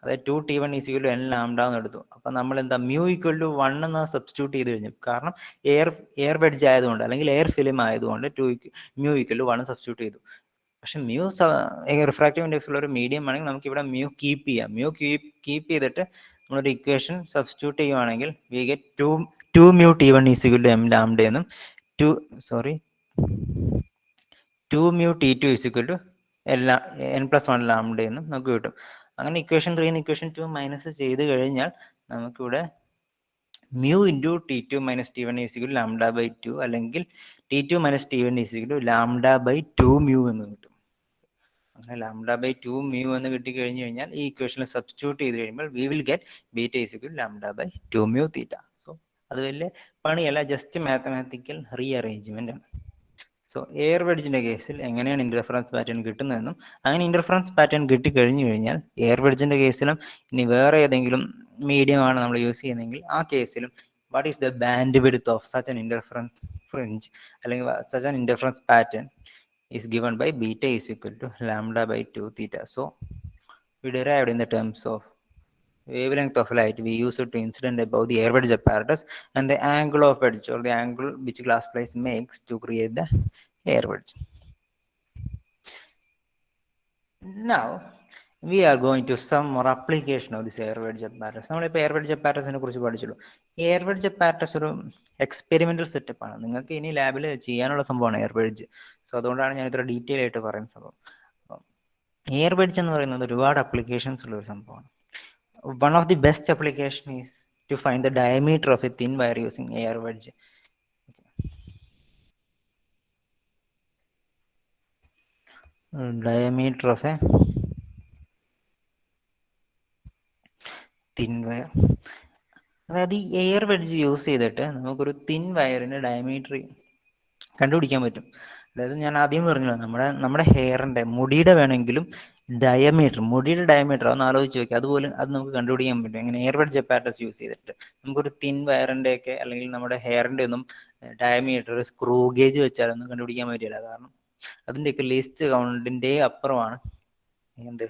അതായത് 2T1 = n ലാംഡ എന്ന് എടുത്തു. അപ്പൊ നമ്മൾ എന്താ μ = 1 എന്ന് സബ്സ്റ്റിറ്റ്യൂട്ട് ചെയ്ത് കഴിഞ്ഞു. കാരണം എയർ വെഡ്ജ് ആയതുകൊണ്ട് അല്ലെങ്കിൽ എയർ ഫിലിം ആയതുകൊണ്ട് μ = 1 സബ്സ്റ്റിറ്റ്യൂട്ട് ചെയ്തു. പക്ഷെ റിഫ്രാക്റ്റീവ് ഇൻഡെക്സ് ഉള്ള ഒരു മീഡിയം ആണെങ്കിൽ നമുക്ക് ഇവിടെ μ കീപ്പ് ചെയ്യാം. കീപ്പ് ചെയ്തിട്ട് നമ്മളൊരു ഇക്വേഷൻ സബ്സ്റ്റിറ്റ്യൂട്ട് ചെയ്യുവാണെങ്കിൽ we get 2 mu T1 = m lambda എന്നും 2 mu T2 = n+1 ലാംഡ എന്നും നമുക്ക് കിട്ടും. അങ്ങനെ ഇക്വേഷൻ 3 നിന്ന് ഇക്വേഷൻ 2 മൈനസ് ചെയ്ത് കഴിഞ്ഞാൽ നമുക്കിവിടെ μ × T2 - T1 = λ/2 അല്ലെങ്കിൽ T2 - T1 = λ/2 mu എന്ന് കിട്ടും. അങ്ങനെ λ/2 mu എന്ന് കിട്ടിക്കഴിഞ്ഞു കഴിഞ്ഞാൽ ഈ ഇക്വേഷനിൽ സബ്സ്റ്റിറ്റ്യൂട്ട് ചെയ്ത് കഴിയുമ്പോൾ V will get beta = λ/2 mu theta. So അത് വലിയ പണിയല്ല, ജസ്റ്റ് മാത്തമാറ്റിക്കൽ റീഅറേഞ്ച്മെന്റ് ആണ്. സോ എയർ വെഡ്ജിന്റെ കേസിൽ എങ്ങനെയാണ് ഇന്റർഫറൻസ് പാറ്റേൺ കിട്ടുന്നതെന്നും, അങ്ങനെ ഇന്റർഫറൻസ് പാറ്റേൺ കിട്ടിക്കഴിഞ്ഞു കഴിഞ്ഞാൽ എയർ വെഡ്ജിന്റെ കേസിലും ഇനി വേറെ ഏതെങ്കിലും മീഡിയം ആണ് നമ്മൾ യൂസ് ചെയ്യുന്നതെങ്കിൽ ആ കേസിലും what is the band width of such an interference fringe അല്ലെങ്കിൽ such an interference pattern is given by beta is equal to λ/2 theta. So we derived in the terms of wavelength of light we use it to incident above the air wedge apparatus and the angle of wedge or the angle which glass plate makes to create the air wedge. Now we are going to some more application of this air wedge apparatus. നമ്മളിപ്പോൾ air wedge അപ്പാരറ്റസിനെ കുറിച്ച് പഠിച്ചുള്ളൂ. Air wedge apparatus ഒരു experimental setup ആണ്. നിങ്ങൾക്ക് ഇനി ലാബിൽ ചെയ്യാനുള്ള സംഭവമാണ് air wedge. So അതുകൊണ്ടാണ് ഞാൻ ഇത്ര ഡീറ്റെയിൽ ആയിട്ട് പറയുന്ന സംഭവം. എയർ വെഡ്ജ് എന്ന് പറയുന്നത് ഒരുപാട് അപ്ലിക്കേഷൻസ് ഉള്ള ഒരു സംഭവമാണ്. One of the best application is to find the diameter of a thin wire using air wedge. Diameter of a thin wire, അതായത് ഈ എയർ വെഡ്ജ് യൂസ് ചെയ്തിട്ട് നമുക്കൊരു തിൻ വയറിന്റെ ഡയമീറ്റർ കണ്ടുപിടിക്കാൻ പറ്റും. അതായത് ഞാൻ ആദ്യം പറഞ്ഞല്ലോ, നമ്മുടെ ഹെയറിന്റെ മുടിയുടെ വേണമെങ്കിലും മുടിയുടെ ഡയമീറ്റർ ഒന്ന് ആലോചിച്ച് നോക്കി, അത് നമുക്ക് കണ്ടുപിടിക്കാൻ പറ്റും. എങ്ങനെ? എയർ വെഡ്ജ് അപ്പാരറ്റസ് യൂസ് ചെയ്തിട്ട് നമുക്കൊരു തിൻ വയറിന്റെ ഒക്കെ അല്ലെങ്കിൽ നമ്മുടെ ഹെയറിന്റെ ഒന്നും ഡയമീറ്റർ സ്ക്രൂ ഗേജ് വെച്ചാലൊന്നും കണ്ടുപിടിക്കാൻ പറ്റില്ല. കാരണം അതിൻ്റെയൊക്കെ ലിസ്റ്റ് കൗണ്ടിന്റെ അപ്പുറമാണ് എന്ത്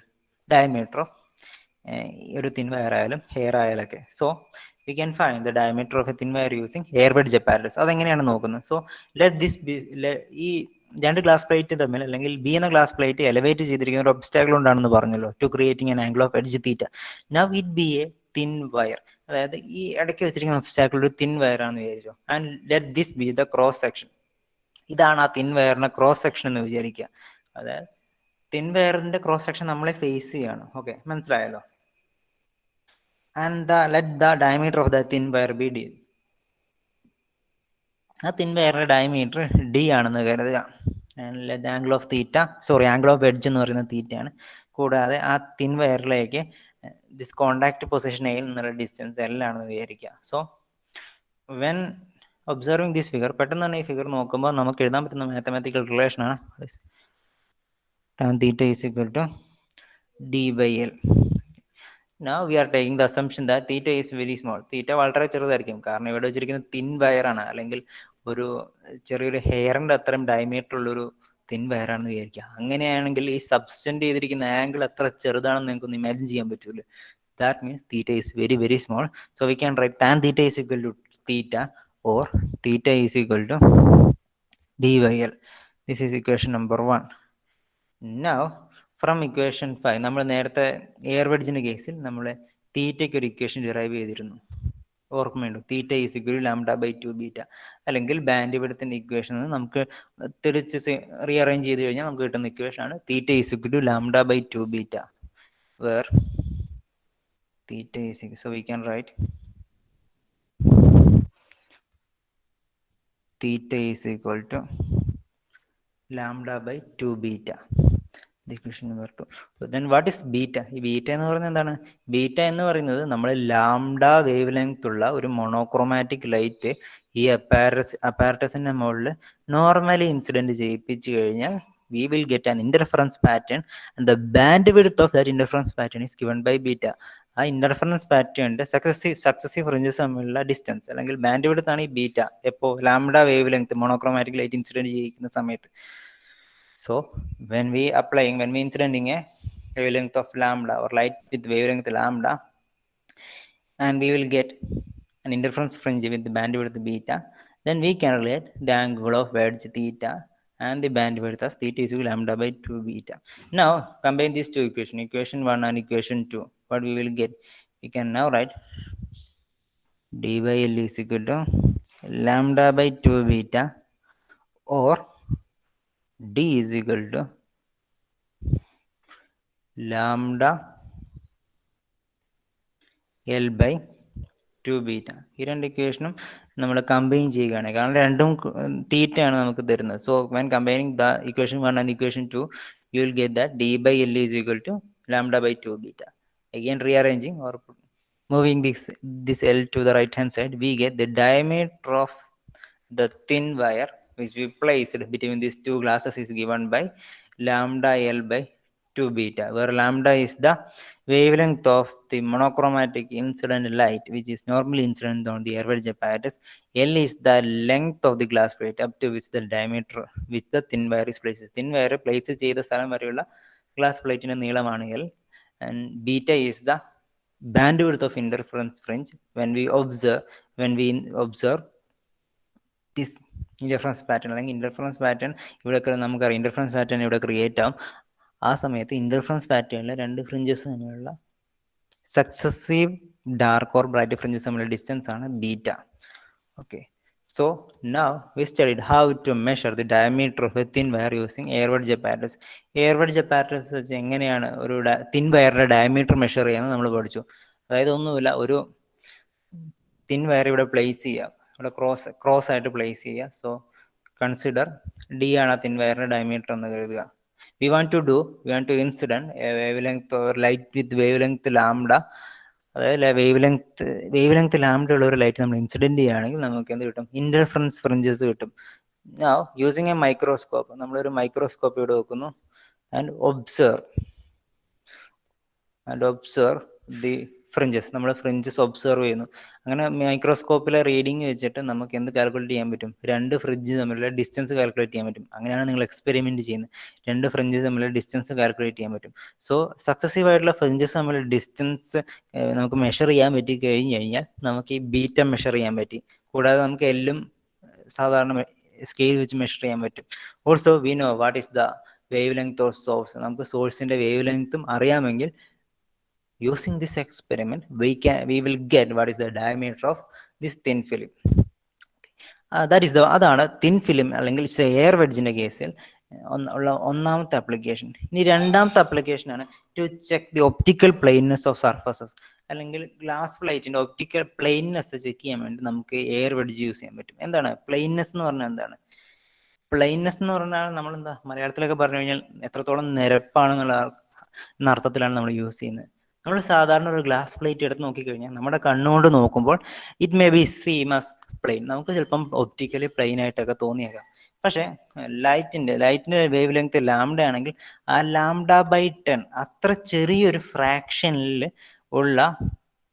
ഡയമീറ്റർ ഓഫ് ഒരു തിൻ വയർ ആയാലും ഹെയർ ആയാലൊക്കെ. So we can find the diameter of a thin wire using air wedge apparatus. അതെങ്ങനെയാണ് നോക്കുന്നത്? സോ ഈ രണ്ട് ഗ്ലാസ് പ്ലേറ്റ് തമ്മിൽ അല്ലെങ്കിൽ ബി എന്ന ഗ്ലാസ് പ്ലേറ്റ് എലവേറ്റ് ചെയ്തിരിക്കുന്ന ഒരു ഒബ്സ്റ്റാക്കിൾ ഉണ്ടാണെന്ന് പറഞ്ഞല്ലോ, to creating an angle of edge theta. Now it be a thin wire, അതായത് ഈ ഇടയ്ക്ക് വെച്ചിരിക്കുന്ന ഒബ്സ്റ്റാക്കിൾ ഒരു തിൻ വയർ ആണെന്ന് വിചാരിച്ചോ, and let this B the cross section. ഇതാണ് ആ തിൻ വയറിന്റെ ക്രോസ് സെക്ഷൻ എന്ന് വിചാരിക്കുക. അതായത് തിൻ വയറിന്റെ ക്രോസ് സെക്ഷൻ നമ്മളെ ഫേസ് ചെയ്യാണ്. ഓക്കെ, മനസ്സിലായല്ലോ? And let the diameter of the thin wire B D. ആ തിൻ വയറിന്റെ ഡയമീറ്റർ ഡി ആണെന്ന് കരുതുക. Angle of theta, sorry, angle of edge എന്ന് പറയുന്നത് തീറ്റയാണ്. കൂടാതെ ആ തിൻ വയറിലേക്ക് ദിസ് കോണ്ടാക്ട് പൊസിഷൻ എയിൽ നിന്നുള്ള ഡിസ്റ്റൻസ് എൽ ആണെന്ന് വിചാരിക്കുക. So when observing this figure, പെട്ടെന്ന് തന്നെ ഈ ഫിഗർ നോക്കുമ്പോൾ നമുക്ക് എഴുതാൻ പറ്റുന്ന മാത്തമാറ്റിക്കൽ റിലേഷൻ ആണ് tan theta is equal to d by L. Now we are taking the assumption that theta is very small. തീറ്റ വളരെ ചെറുതായിരിക്കും, കാരണം ഇവിടെ വെച്ചിരിക്കുന്നത് തിൻ വയറാണ്, അല്ലെങ്കിൽ ഒരു ചെറിയൊരു ഹെയറിന്റെ അത്രയും ഡയമീറ്റർ ഉള്ളൊരു തിൻ വയറാണെന്ന് വിചാരിക്കുക. അങ്ങനെയാണെങ്കിൽ ഈ സബ്സ്റ്റൻഡ് ചെയ്തിരിക്കുന്ന ആംഗിൾ എത്ര ചെറുതാണെന്ന് നിങ്ങൾക്കൊന്ന് ഇമാജിൻ ചെയ്യാൻ പറ്റൂല്ലോ. That means theta is very very small. So we can write tan theta is equal to theta, or theta is equal to d by L. This is equation number 1. Now from equation 5 നമ്മൾ നേരത്തെ air വെഡ്ജിന്റെ കേസിൽ നമ്മൾ തീറ്റയ്ക്ക് ഒരു equation derive ചെയ്തിരുന്നു, ഓർമ്മയുണ്ടോ? Theta is equal to lambda by 2 beta, അല്ലെങ്കിൽ band വിഡ്ത്തിന്റെ ഇക്വേഷൻ നമുക്ക് തിരിച്ച് റീഅറേഞ്ച് ചെയ്ത് കഴിഞ്ഞാൽ നമുക്ക് കിട്ടുന്ന ഇക്വേഷൻ ആണ് theta is equal to lambda by 2 beta, where theta is equal, so we can write theta is equal to lambda by 2 beta. The equation number 2. So then what is beta? ഈ beta എന്ന് പറയുന്നത് എന്താണ്? Beta എന്ന് പറയുന്നത് നമ്മൾ lambda wave length ഉള്ള ഒരു monochromatic light ഈ അപ്പാരറ്റസിന്റെ മുകളിൽ നോർമലി ഇൻസിഡന്റ് ചെയ്യിപ്പിച്ചു കഴിഞ്ഞാൽ we will get an interference pattern, and the bandwidth of that interference pattern is given by beta. ആ ഇന്റർഫറൻസ് പാറ്റേണിന്റെ സക്സസീവ് ഫ്രിഞ്ചസ് തമ്മിലുള്ള ഡിസ്റ്റൻസ് അല്ലെങ്കിൽ ബാൻഡ് വിഡ്ത്ത് ആണ് ഈ ബീറ്റ, എപ്പോ lambda wave length monochromatic light incident ചെയ്യിക്കുന്ന സമയത്ത്. So when we incidenting a wavelength of lambda, or light with wavelength lambda, and we will get an interference fringe with the bandwidth beta, then we can relate the angle of wedge theta and the bandwidth as theta is equal to lambda by 2 beta. Now combine these two equations, equation 1 and equation 2. What we will get? We can now write d by L is equal to lambda by 2 beta, or d is equal to lambda L by 2 beta. ഈ രണ്ട് ഇക്വേഷനും നമ്മൾ combine ചെയ്യുകയാണ്, കാരണം രണ്ടും തീറ്റയാണ് നമുക്ക് തരുന്നത്. So when combining the equation 1 and equation 2, you will get that d by L is equal to lambda by 2 beta. Again rearranging or moving this L to the right hand side, we get the diameter of the thin wire which we placed between these two glasses is given by lambda L by 2 beta, where lambda is the wavelength of the monochromatic incident light which is normally incident on the air wedge apparatus. L is the length of the glass plate up to which the diameter with the thin wire is placed. Thin wire place ചെയ്ത സ്ഥലം വരെയുള്ള glass പ്ലേറ്റിന്റെ നീളമാണ് L, and beta is the bandwidth of interference fringe when we observe this interference pattern. അല്ലെങ്കിൽ interference pattern ഇവിടെ നമുക്കറിയാം, interference pattern ഇവിടെ create ആവും. ആ സമയത്ത് ഇന്റർഫറൻസ് പാറ്റേണിലെ രണ്ട് ഫ്രിഞ്ചസ് തമ്മിലുള്ള successive dark or bright fringes തമ്മിലുള്ള ഡിസ്റ്റൻസ് ആണ് beta. Okay, so now we studied how to measure the diameter of a thin wire using air wedge apparatus. Air wedge apparatus വെച്ച് എങ്ങനെയാണ് ഒരു തിൻ വയറിന്റെ diameter measure ചെയ്യാന്ന് നമ്മൾ പഠിച്ചു. അതായത് ഒന്നുമില്ല, ഒരു തിൻ വയർ ഇവിടെ പ്ലേസ് ചെയ്യുക, ഇവിടെ ക്രോസ് ആയിട്ട് പ്ലേസ് ചെയ്യുക. സോ കൺസിഡർ ഡി ആണ് തിൻ വയറിന്റെ ഡയമീറ്റർ എന്ന് കരുതുക. we want to incident a wavelength or light with wavelength lambda, അതായത് വേവ് ലെങ്ത് ലാംഡ ഉള്ള ഒരു ലൈറ്റ് നമ്മൾ ഇൻസിഡന്റ് ചെയ്യുകയാണെങ്കിൽ നമുക്ക് എന്ത് കിട്ടും? ഇന്റർഫറൻസ് ഫ്രിഞ്ചസ് കിട്ടും. Now using a microscope, നമ്മളൊരു മൈക്രോസ്കോപ്പ് ഇവിടെ വെക്കുന്നു, and observe the ഫ്രിഞ്ചസ്. നമ്മൾ ഫ്രിഞ്ചസ് ഒബ്സർവ് ചെയ്യുന്നു. അങ്ങനെ മൈക്രോസ്കോപ്പിലെ റീഡിങ് വെച്ചിട്ട് നമുക്ക് എന്ത് കാൽക്കുലേറ്റ് ചെയ്യാൻ പറ്റും? രണ്ട് ഫ്രിഞ്ച് തമ്മിലുള്ള ഡിസ്റ്റൻസ് കാൽക്കുലേറ്റ് ചെയ്യാൻ പറ്റും. അങ്ങനെയാണ് നിങ്ങൾ എക്സ്പെരിമെന്റ് ചെയ്യുന്നത്. രണ്ട് ഫ്രിഞ്ചസ് തമ്മിലുള്ള ഡിസ്റ്റൻസ് കാൽക്കുലേറ്റ് ചെയ്യാൻ പറ്റും. സോ സക്സസീവ് ആയിട്ടുള്ള ഫ്രിഞ്ചസ് തമ്മിലുള്ള ഡിസ്റ്റൻസ് നമുക്ക് മെഷർ ചെയ്യാൻ പറ്റി കഴിഞ്ഞാൽ നമുക്ക് ഈ ബീറ്റ മെഷർ ചെയ്യാൻ പറ്റി. കൂടാതെ നമുക്ക് എല്ലും സാധാരണ സ്കെയിൽ വെച്ച് മെഷർ ചെയ്യാൻ പറ്റും. Also we know what is the wave length of swords. നമുക്ക് സോഴ്സിന്റെ വേവ് ലെങ്ത്തും അറിയാമെങ്കിൽ using this experiment we will get what is the diameter of this thin film. അതാണ് തിൻ ഫിലിം അല്ലെങ്കിൽ എയർ വെഡ്ജിന്റെ കേസിൽ ഉള്ള ഒന്നാമത്തെ ആപ്ലിക്കേഷൻ. ഇനി രണ്ടാമത്തെ ആപ്ലിക്കേഷൻ ആണ് to check the optical planeness of surfaces, അല്ലെങ്കിൽ ഗ്ലാസ് പ്ലേറ്റിന്റെ ഒപ്റ്റിക്കൽ പ്ലെയിൻനെസ് ചെക്ക് ചെയ്യാൻ വേണ്ടി നമുക്ക് എയർ വെഡ്ജ് യൂസ് ചെയ്യാൻ പറ്റും. എന്താണ് പ്ലെയിൻനെസ് എന്ന് പറഞ്ഞാൽ? എന്താണ് പ്ലെയിൻനെസ് എന്ന് പറഞ്ഞാൽ? നമ്മൾ എന്താ മലയാളത്തിലൊക്കെ പറഞ്ഞു കഴിഞ്ഞാൽ എത്രത്തോളം നിരപ്പാണെന്നുള്ള എന്ന അർത്ഥത്തിലാണ് നമ്മൾ യൂസ് ചെയ്യുന്നത്. നമ്മൾ സാധാരണ ഒരു ഗ്ലാസ് പ്ലേറ്റ് എടുത്ത് നോക്കിക്കഴിഞ്ഞാൽ നമ്മുടെ കണ്ണുകൊണ്ട് നോക്കുമ്പോൾ it may be seems plain, നമുക്ക് ചിലപ്പം ഒപ്റ്റിക്കലി പ്ലെയിൻ ആയിട്ടൊക്കെ തോന്നിയേക്കാം. പക്ഷേ ലൈറ്റിന്റെ വേവ് ലെങ്ത് ലാംഡ ആണെങ്കിൽ ആ λ/10 അത്ര ചെറിയൊരു ഫ്രാക്ഷനിൽ ഉള്ള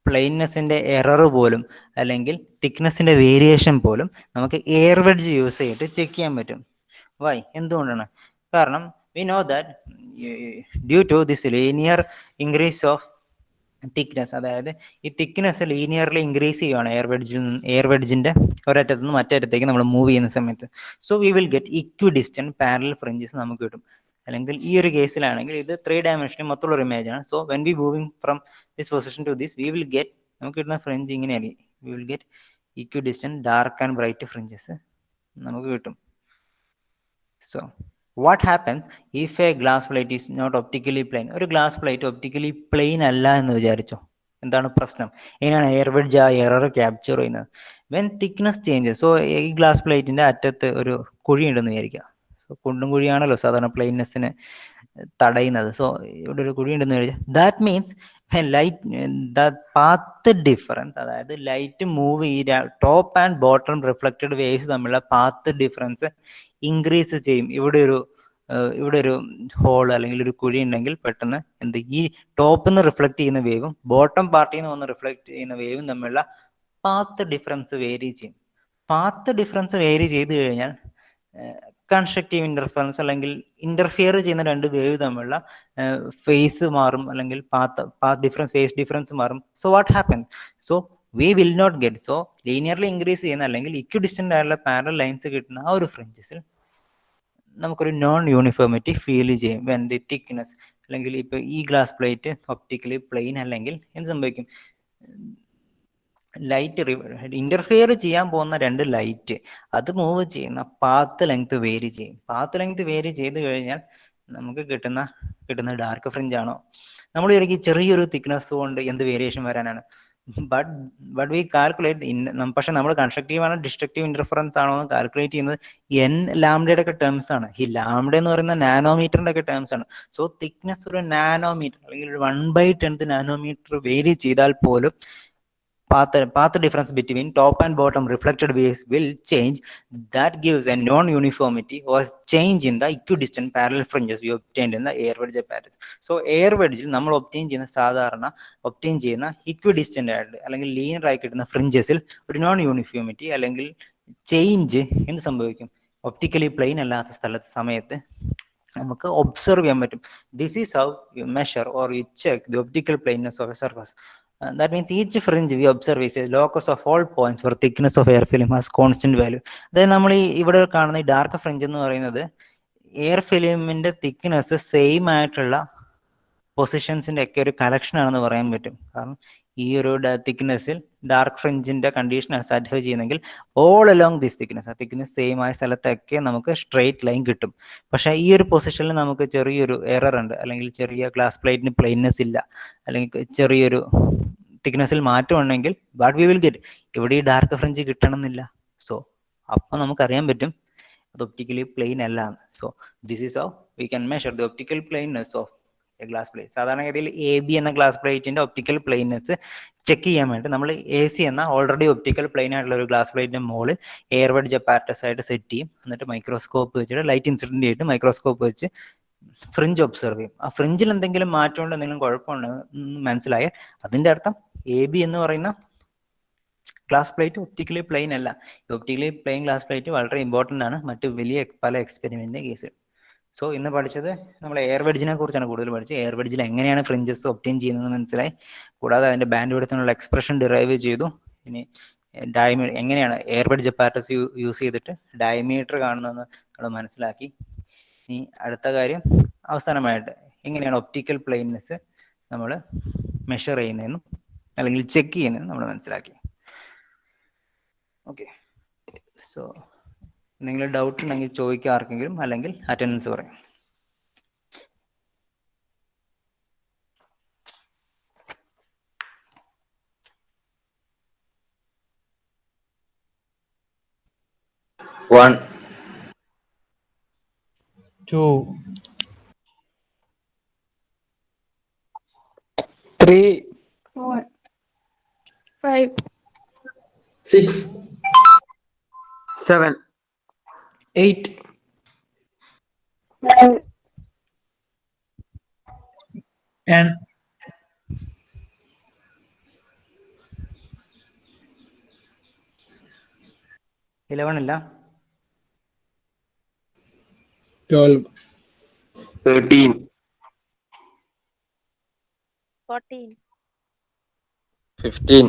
പ്ലെയിൻനെസിന്റെ എറർ പോലും അല്ലെങ്കിൽ തിക്നെസിന്റെ വേരിയേഷൻ പോലും നമുക്ക് എയർ വെഡ്ജ് യൂസ് ചെയ്തിട്ട് ചെക്ക് ചെയ്യാൻ പറ്റും. വൈ? എന്തുകൊണ്ടാണ്? കാരണം we know that due to this linear increase of thickness, അതായത് ഈ തിക്നെസ് ലീനിയർലി ഇൻക്രീസ് ചെയ്യുകയാണ് എയർ വെഡ്ജിന്റെ ഒരറ്റത്ത് നിന്ന് മറ്റേ അറ്റത്തേക്ക് നമ്മൾ മൂവ് ചെയ്യുന്ന സമയത്ത്. So we will get equidistant parallel fringes നമുക്ക് കിട്ടും. അല്ലെങ്കിൽ ഈ ഒരു കേസിലാണെങ്കിൽ ഇത് 3 ഡയമെൻഷനിൽ മൊത്തമുള്ള ഒരു ഇമേജ് ആണ്. So when we moving from this position to this we will get, നമുക്ക് കിട്ടുന്ന ഫ്രിഞ്ച് ഇങ്ങനെയായിരിക്കും. We will get equidistant dark and bright fringes നമുക്ക് കിട്ടും. So what happens if a glass plate is not optically plane? ഒരു glass plate optically plane അല്ല എന്ന് വിചാരിച്ചോ, എന്താണ് പ്രശ്നം? എങ്ങനെയാണ് എയർ വെഡ്ജ് ആ എറർ ക്യാപ്ചർ ചെയ്യുന്നത്? വെൻ തിക്നെസ് ചേഞ്ചസ്, സോ ഈ ഗ്ലാസ് പ്ലേറ്റിന്റെ അറ്റത്ത് ഒരു കുഴി ഉണ്ടെന്ന് വിചാരിക്കുക. സോ കുണ്ടും കുഴിയാണല്ലോ സാധാരണ പ്ലെയിൻനെസ്സിന് തടയുന്നത്. സോ ഇവിടെ ഒരു കുഴി ഉണ്ടെന്ന് വിചാരിച്ചാൽ that means light path difference, അതായത് ലൈറ്റ് മൂവ് ഈ top and bottom reflected waves തമ്മിലുള്ള പാത്ത് ഡിഫറൻസ് ഇൻക്രീസ് ചെയ്യും. ഇവിടെ ഒരു ഹോൾ അല്ലെങ്കിൽ ഒരു കുഴി ഉണ്ടെങ്കിൽ പെട്ടെന്ന് ഈ ടോപ്പിൽ നിന്ന് റിഫ്ലക്ട് ചെയ്യുന്ന വേവും ബോട്ടം പാർട്ടിൽ നിന്ന് വന്ന് റിഫ്ലക്ട് ചെയ്യുന്ന വേവും തമ്മിലുള്ള പാത്ത് ഡിഫറൻസ് വേരി ചെയ്യും. പാത്ത് ഡിഫറൻസ് വേരി ചെയ്ത് കഴിഞ്ഞാൽ കൺസ്ട്രക്റ്റീവ് ഇന്റർഫറൻസ് അല്ലെങ്കിൽ ഇന്റർഫിയർ ചെയ്യുന്ന രണ്ട് വേവ് തമ്മിലുള്ള ഫേസ് മാറും, അല്ലെങ്കിൽ ഫേസ് ഡിഫറൻസ് മാറും. So what happen? So we will not get, so linearly increase ചെയ്യുന്ന അല്ലെങ്കിൽ ഇക്വി ഡിസ്റ്റന്റ് ആയിട്ടുള്ള പാരലൽ ലൈൻസ് കിട്ടുന്ന ആ ഒരു ഫ്രിഞ്ചസിൽ നമുക്കൊരു നോൺ യൂണിഫോമിറ്റി ഫീൽ ചെയ്യും. വെൻ ദി തിക്നെസ്, അല്ലെങ്കിൽ ഇപ്പൊ ഈ ഗ്ലാസ് പ്ലേറ്റ് ഒപ്റ്റിക്കലി പ്ലെയിൻ അല്ലെങ്കിൽ എന്ത് സംഭവിക്കും? ലൈറ്റ് ഇന്റർഫിയർ ചെയ്യാൻ പോകുന്ന രണ്ട് ലൈറ്റ് അത് മൂവ് ചെയ്യുന്ന പാത്ത് ലെങ്ത് വേരി ചെയ്യും. പാത്ത് ലെങ്ത് വേരി ചെയ്ത് കഴിഞ്ഞാൽ നമുക്ക് കിട്ടുന്ന ഡാർക്ക് ഫ്രിഞ്ച് ആണോ? നമ്മൾ വിചാരിക്കും ചെറിയൊരു തിക്നെസ് കൊണ്ട് എന്ത് വേരിയേഷൻ വരാനാണ്? ബട്ട് വി കാൽക്കുലേറ്റ്, പക്ഷെ നമ്മൾ കൺസ്ട്രക്റ്റീവ് ആണോ ഡിസ്ട്രക്റ്റീവ് ഇന്റർഫറൻസ് ആണോ എന്ന് കാൽക്കുലേറ്റ് ചെയ്യുന്നത് എൻ ലാംഡയുടെ ഒക്കെ ടേംസ് ആണ്. ഈ ലാംഡ എന്ന് പറയുന്ന നാനോമീറ്ററിന്റെ ഒക്കെ ടേംസ് ആണ്. സോ തിക്നെസ് ഒരു നാനോമീറ്റർ അല്ലെങ്കിൽ ഒരു 1/10 നാനോമീറ്റർ വേരി ചെയ്താൽ പോലും path difference between top and bottom reflected waves will change. That gives a non-uniformity or change in the equidistant parallel fringes we obtained in the air wedge apparatus. So air wedge നമ്മൾ obtain ചെയ്യുന്ന equidistant ആയിട്ട് അല്ലെങ്കിൽ linear ആയി കിട്ടുന്ന ഫ്രിഞ്ചസിൽ ഒരു non uniformity അല്ലെങ്കിൽ change എന്ത് സംഭവിക്കും? ഒപ്റ്റിക്കലി പ്ലെയിൻ അല്ലാത്ത സമയത്ത് നമുക്ക് ഒബ്സർവ് ചെയ്യാൻ പറ്റും. This is how you measure or you check the optical planeness of a surface. That means each fringe we observe is a locus of all points where thickness of air film has constant value. അതായത് നമ്മൾ ഇവിടെ കാണുന്ന ഈ dark fringe എന്ന് പറയുന്നത് air ഫിലിമിന്റെ thickness same ആയിട്ടുള്ള പൊസിഷൻസിന്റെ ഒക്കെ ഒരു കളക്ഷൻ ആണെന്ന് പറയാൻ പറ്റും. കാരണം ഈ ഒരു തിക്നെസ്സിൽ ഡാർക്ക് ഫ്രിഞ്ചിന്റെ കണ്ടീഷൻ സാറ്റിസ്ഫൈ ചെയ്യുന്നെങ്കിൽ ഓൾ അലോങ് ദിസ് തിക്നെസ്, ആ തിക്നെസ് സെയിം ആയ സ്ഥലത്തൊക്കെ നമുക്ക് സ്ട്രെയിറ്റ് ലൈൻ കിട്ടും. പക്ഷേ ഈ ഒരു പൊസിഷനിൽ നമുക്ക് ചെറിയൊരു എറർ ഉണ്ട്, അല്ലെങ്കിൽ ചെറിയ ഗ്ലാസ് പ്ലേറ്റിന് പ്ലെയിൻനെസ് ഇല്ല, അല്ലെങ്കിൽ ചെറിയൊരു തിക്നെസ്സിൽ മാറ്റം ഉണ്ടെങ്കിൽ വാട്ട് വി വിൽ ഗെറ്റ്? ഇവിടെ ഈ ഡാർക്ക് ഫ്രിഞ്ച് കിട്ടണമെന്നില്ല. സോ അപ്പൊ നമുക്കറിയാൻ പറ്റും അത് ഒപ്റ്റിക്കലി പ്ലെയിൻ അല്ല. So this is how we can measure the optical planeness of a glass plate. സാധാരണഗതിയിൽ AB എന്ന ഗ്ലാസ് പ്ലേറ്റിന്റെ ഒപ്റ്റിക്കൽ പ്ലെയിൻനെസ് ചെക്ക് ചെയ്യാൻ വേണ്ടി നമ്മൾ AC എന്ന ഓൾറെഡി ഒപ്റ്റിക്കൽ പ്ലെയിൻ ആയിട്ടുള്ള ഒരു ഗ്ലാസ് പ്ലേറ്റിന്റെ മുകളിൽ എയർ വെഡ്ജ് അപ്പാരറ്റസ് ആയിട്ട് സെറ്റ് ചെയ്യും. എന്നിട്ട് മൈക്രോസ്കോപ്പ് വെച്ചിട്ട് ലൈറ്റ് ഇൻസിഡന്റ് ആയിട്ട് മൈക്രോസ്കോപ്പ് വെച്ച് ഫ്രിഞ്ച് ഒബ്സർവ് ചെയ്യും. ആ ഫ്രിഞ്ചിൽ എന്തെങ്കിലും മാറ്റമുണ്ടോ, എന്തെങ്കിലും കുഴപ്പമുണ്ടോ മനസ്സിലായാൽ അതിന്റെ അർത്ഥം AB എന്ന് പറയുന്ന ഗ്ലാസ് പ്ലേറ്റ് ഒപ്റ്റിക്കലി പ്ലെയിൻ അല്ല. ഒപ്റ്റിക്കലി പ്ലെയിൻ ഗ്ലാസ് പ്ലേറ്റ് വളരെ ഇമ്പോർട്ടന്റ് ആണ് മറ്റു പല എക്സ്പെരിമെന്റിന്റെ കേസിൽ. സോ ഇന്ന് പഠിച്ചത് നമ്മൾ എയർ വെഡ്ജിനെ കുറിച്ചാണ് കൂടുതൽ പഠിച്ചത്. എയർ വെഡ്ജിൽ എങ്ങനെയാണ് ഫ്രിഞ്ചസ് ഒബ്റ്റെയിൻ ചെയ്യുന്നത് മനസ്സിലായി. കൂടാതെ അതിന്റെ ബാൻഡ് വിഡ്ത്തിനുള്ള എക്സ്പ്രഷൻ ഡിറൈവ് ചെയ്തു. ഇനി എങ്ങനെയാണ് എയർ വെഡ്ജ് അപ്പാരറ്റസ് യൂസ് ചെയ്തിട്ട് ഡയമീറ്റർ കാണുന്നതെന്ന് നമ്മൾ മനസ്സിലാക്കി. ഇനി അടുത്ത കാര്യം അവസാനമായിട്ട് എങ്ങനെയാണ് ഒപ്റ്റിക്കൽ പ്ലെയിൻനെസ് നമ്മൾ മെഷർ ചെയ്യുന്നതെന്നും അല്ലെങ്കിൽ ചെക്ക് ചെയ്യുന്നതെന്നും നമ്മൾ മനസ്സിലാക്കി. ഓക്കെ. സോ എന്തെങ്കിലും ഡൗട്ട് ഉണ്ടെങ്കിൽ ചോദിക്കുക ആർക്കെങ്കിലും, അല്ലെങ്കിൽ അറ്റൻഡൻസ് പറയാം. One, 2, 3, 4, 5, 6, 7, 8, 9, 10, 11 ഇല്ല. 12, 13, 14, 15,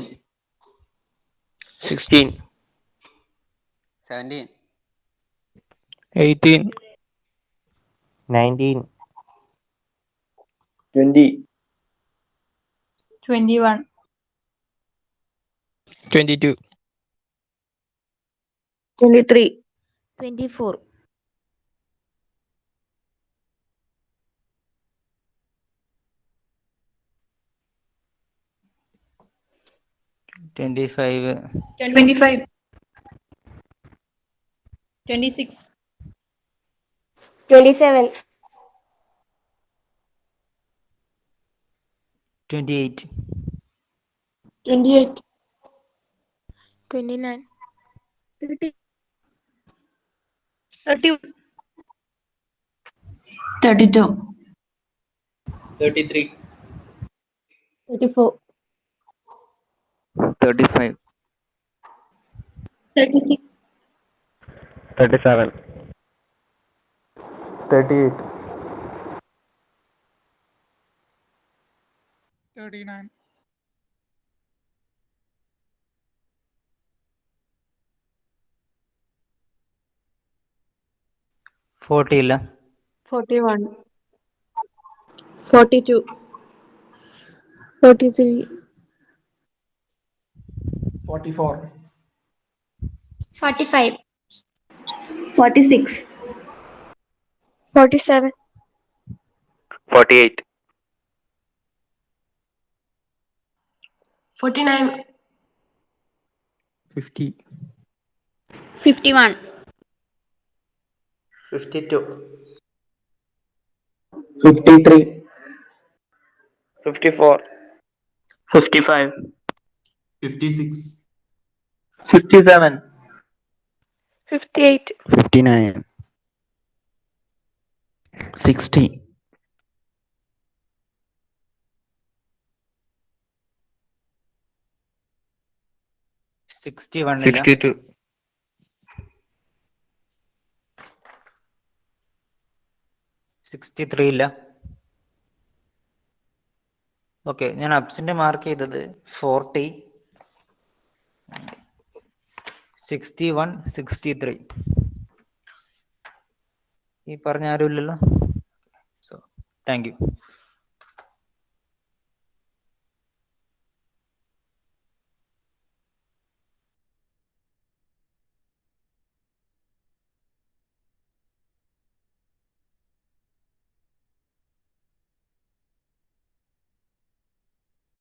16, 17, 18, 19, 20, 21, 22, 23, 24, 25, 25, 26, 27, 28, 28, 29, 30, 31, 32, 33, 34, 35, 36, 37, 38, 39, 40 ഇല്ല. 41, 42, 43, 44, 45, 46, 47, 48, 49, 50, 51, 52, 53, 54, 55, 56, 57, 58, 59, 60, 61 ഇല്ല. 62, 63 ഇല്ല. ഓക്കെ, ഞാൻ അബ്സെന്റ് മാർക്ക് ചെയ്തത് 40, 61, 63. ഈ പറഞ്ഞ ആരും ഇല്ലല്ലോ. So thank you.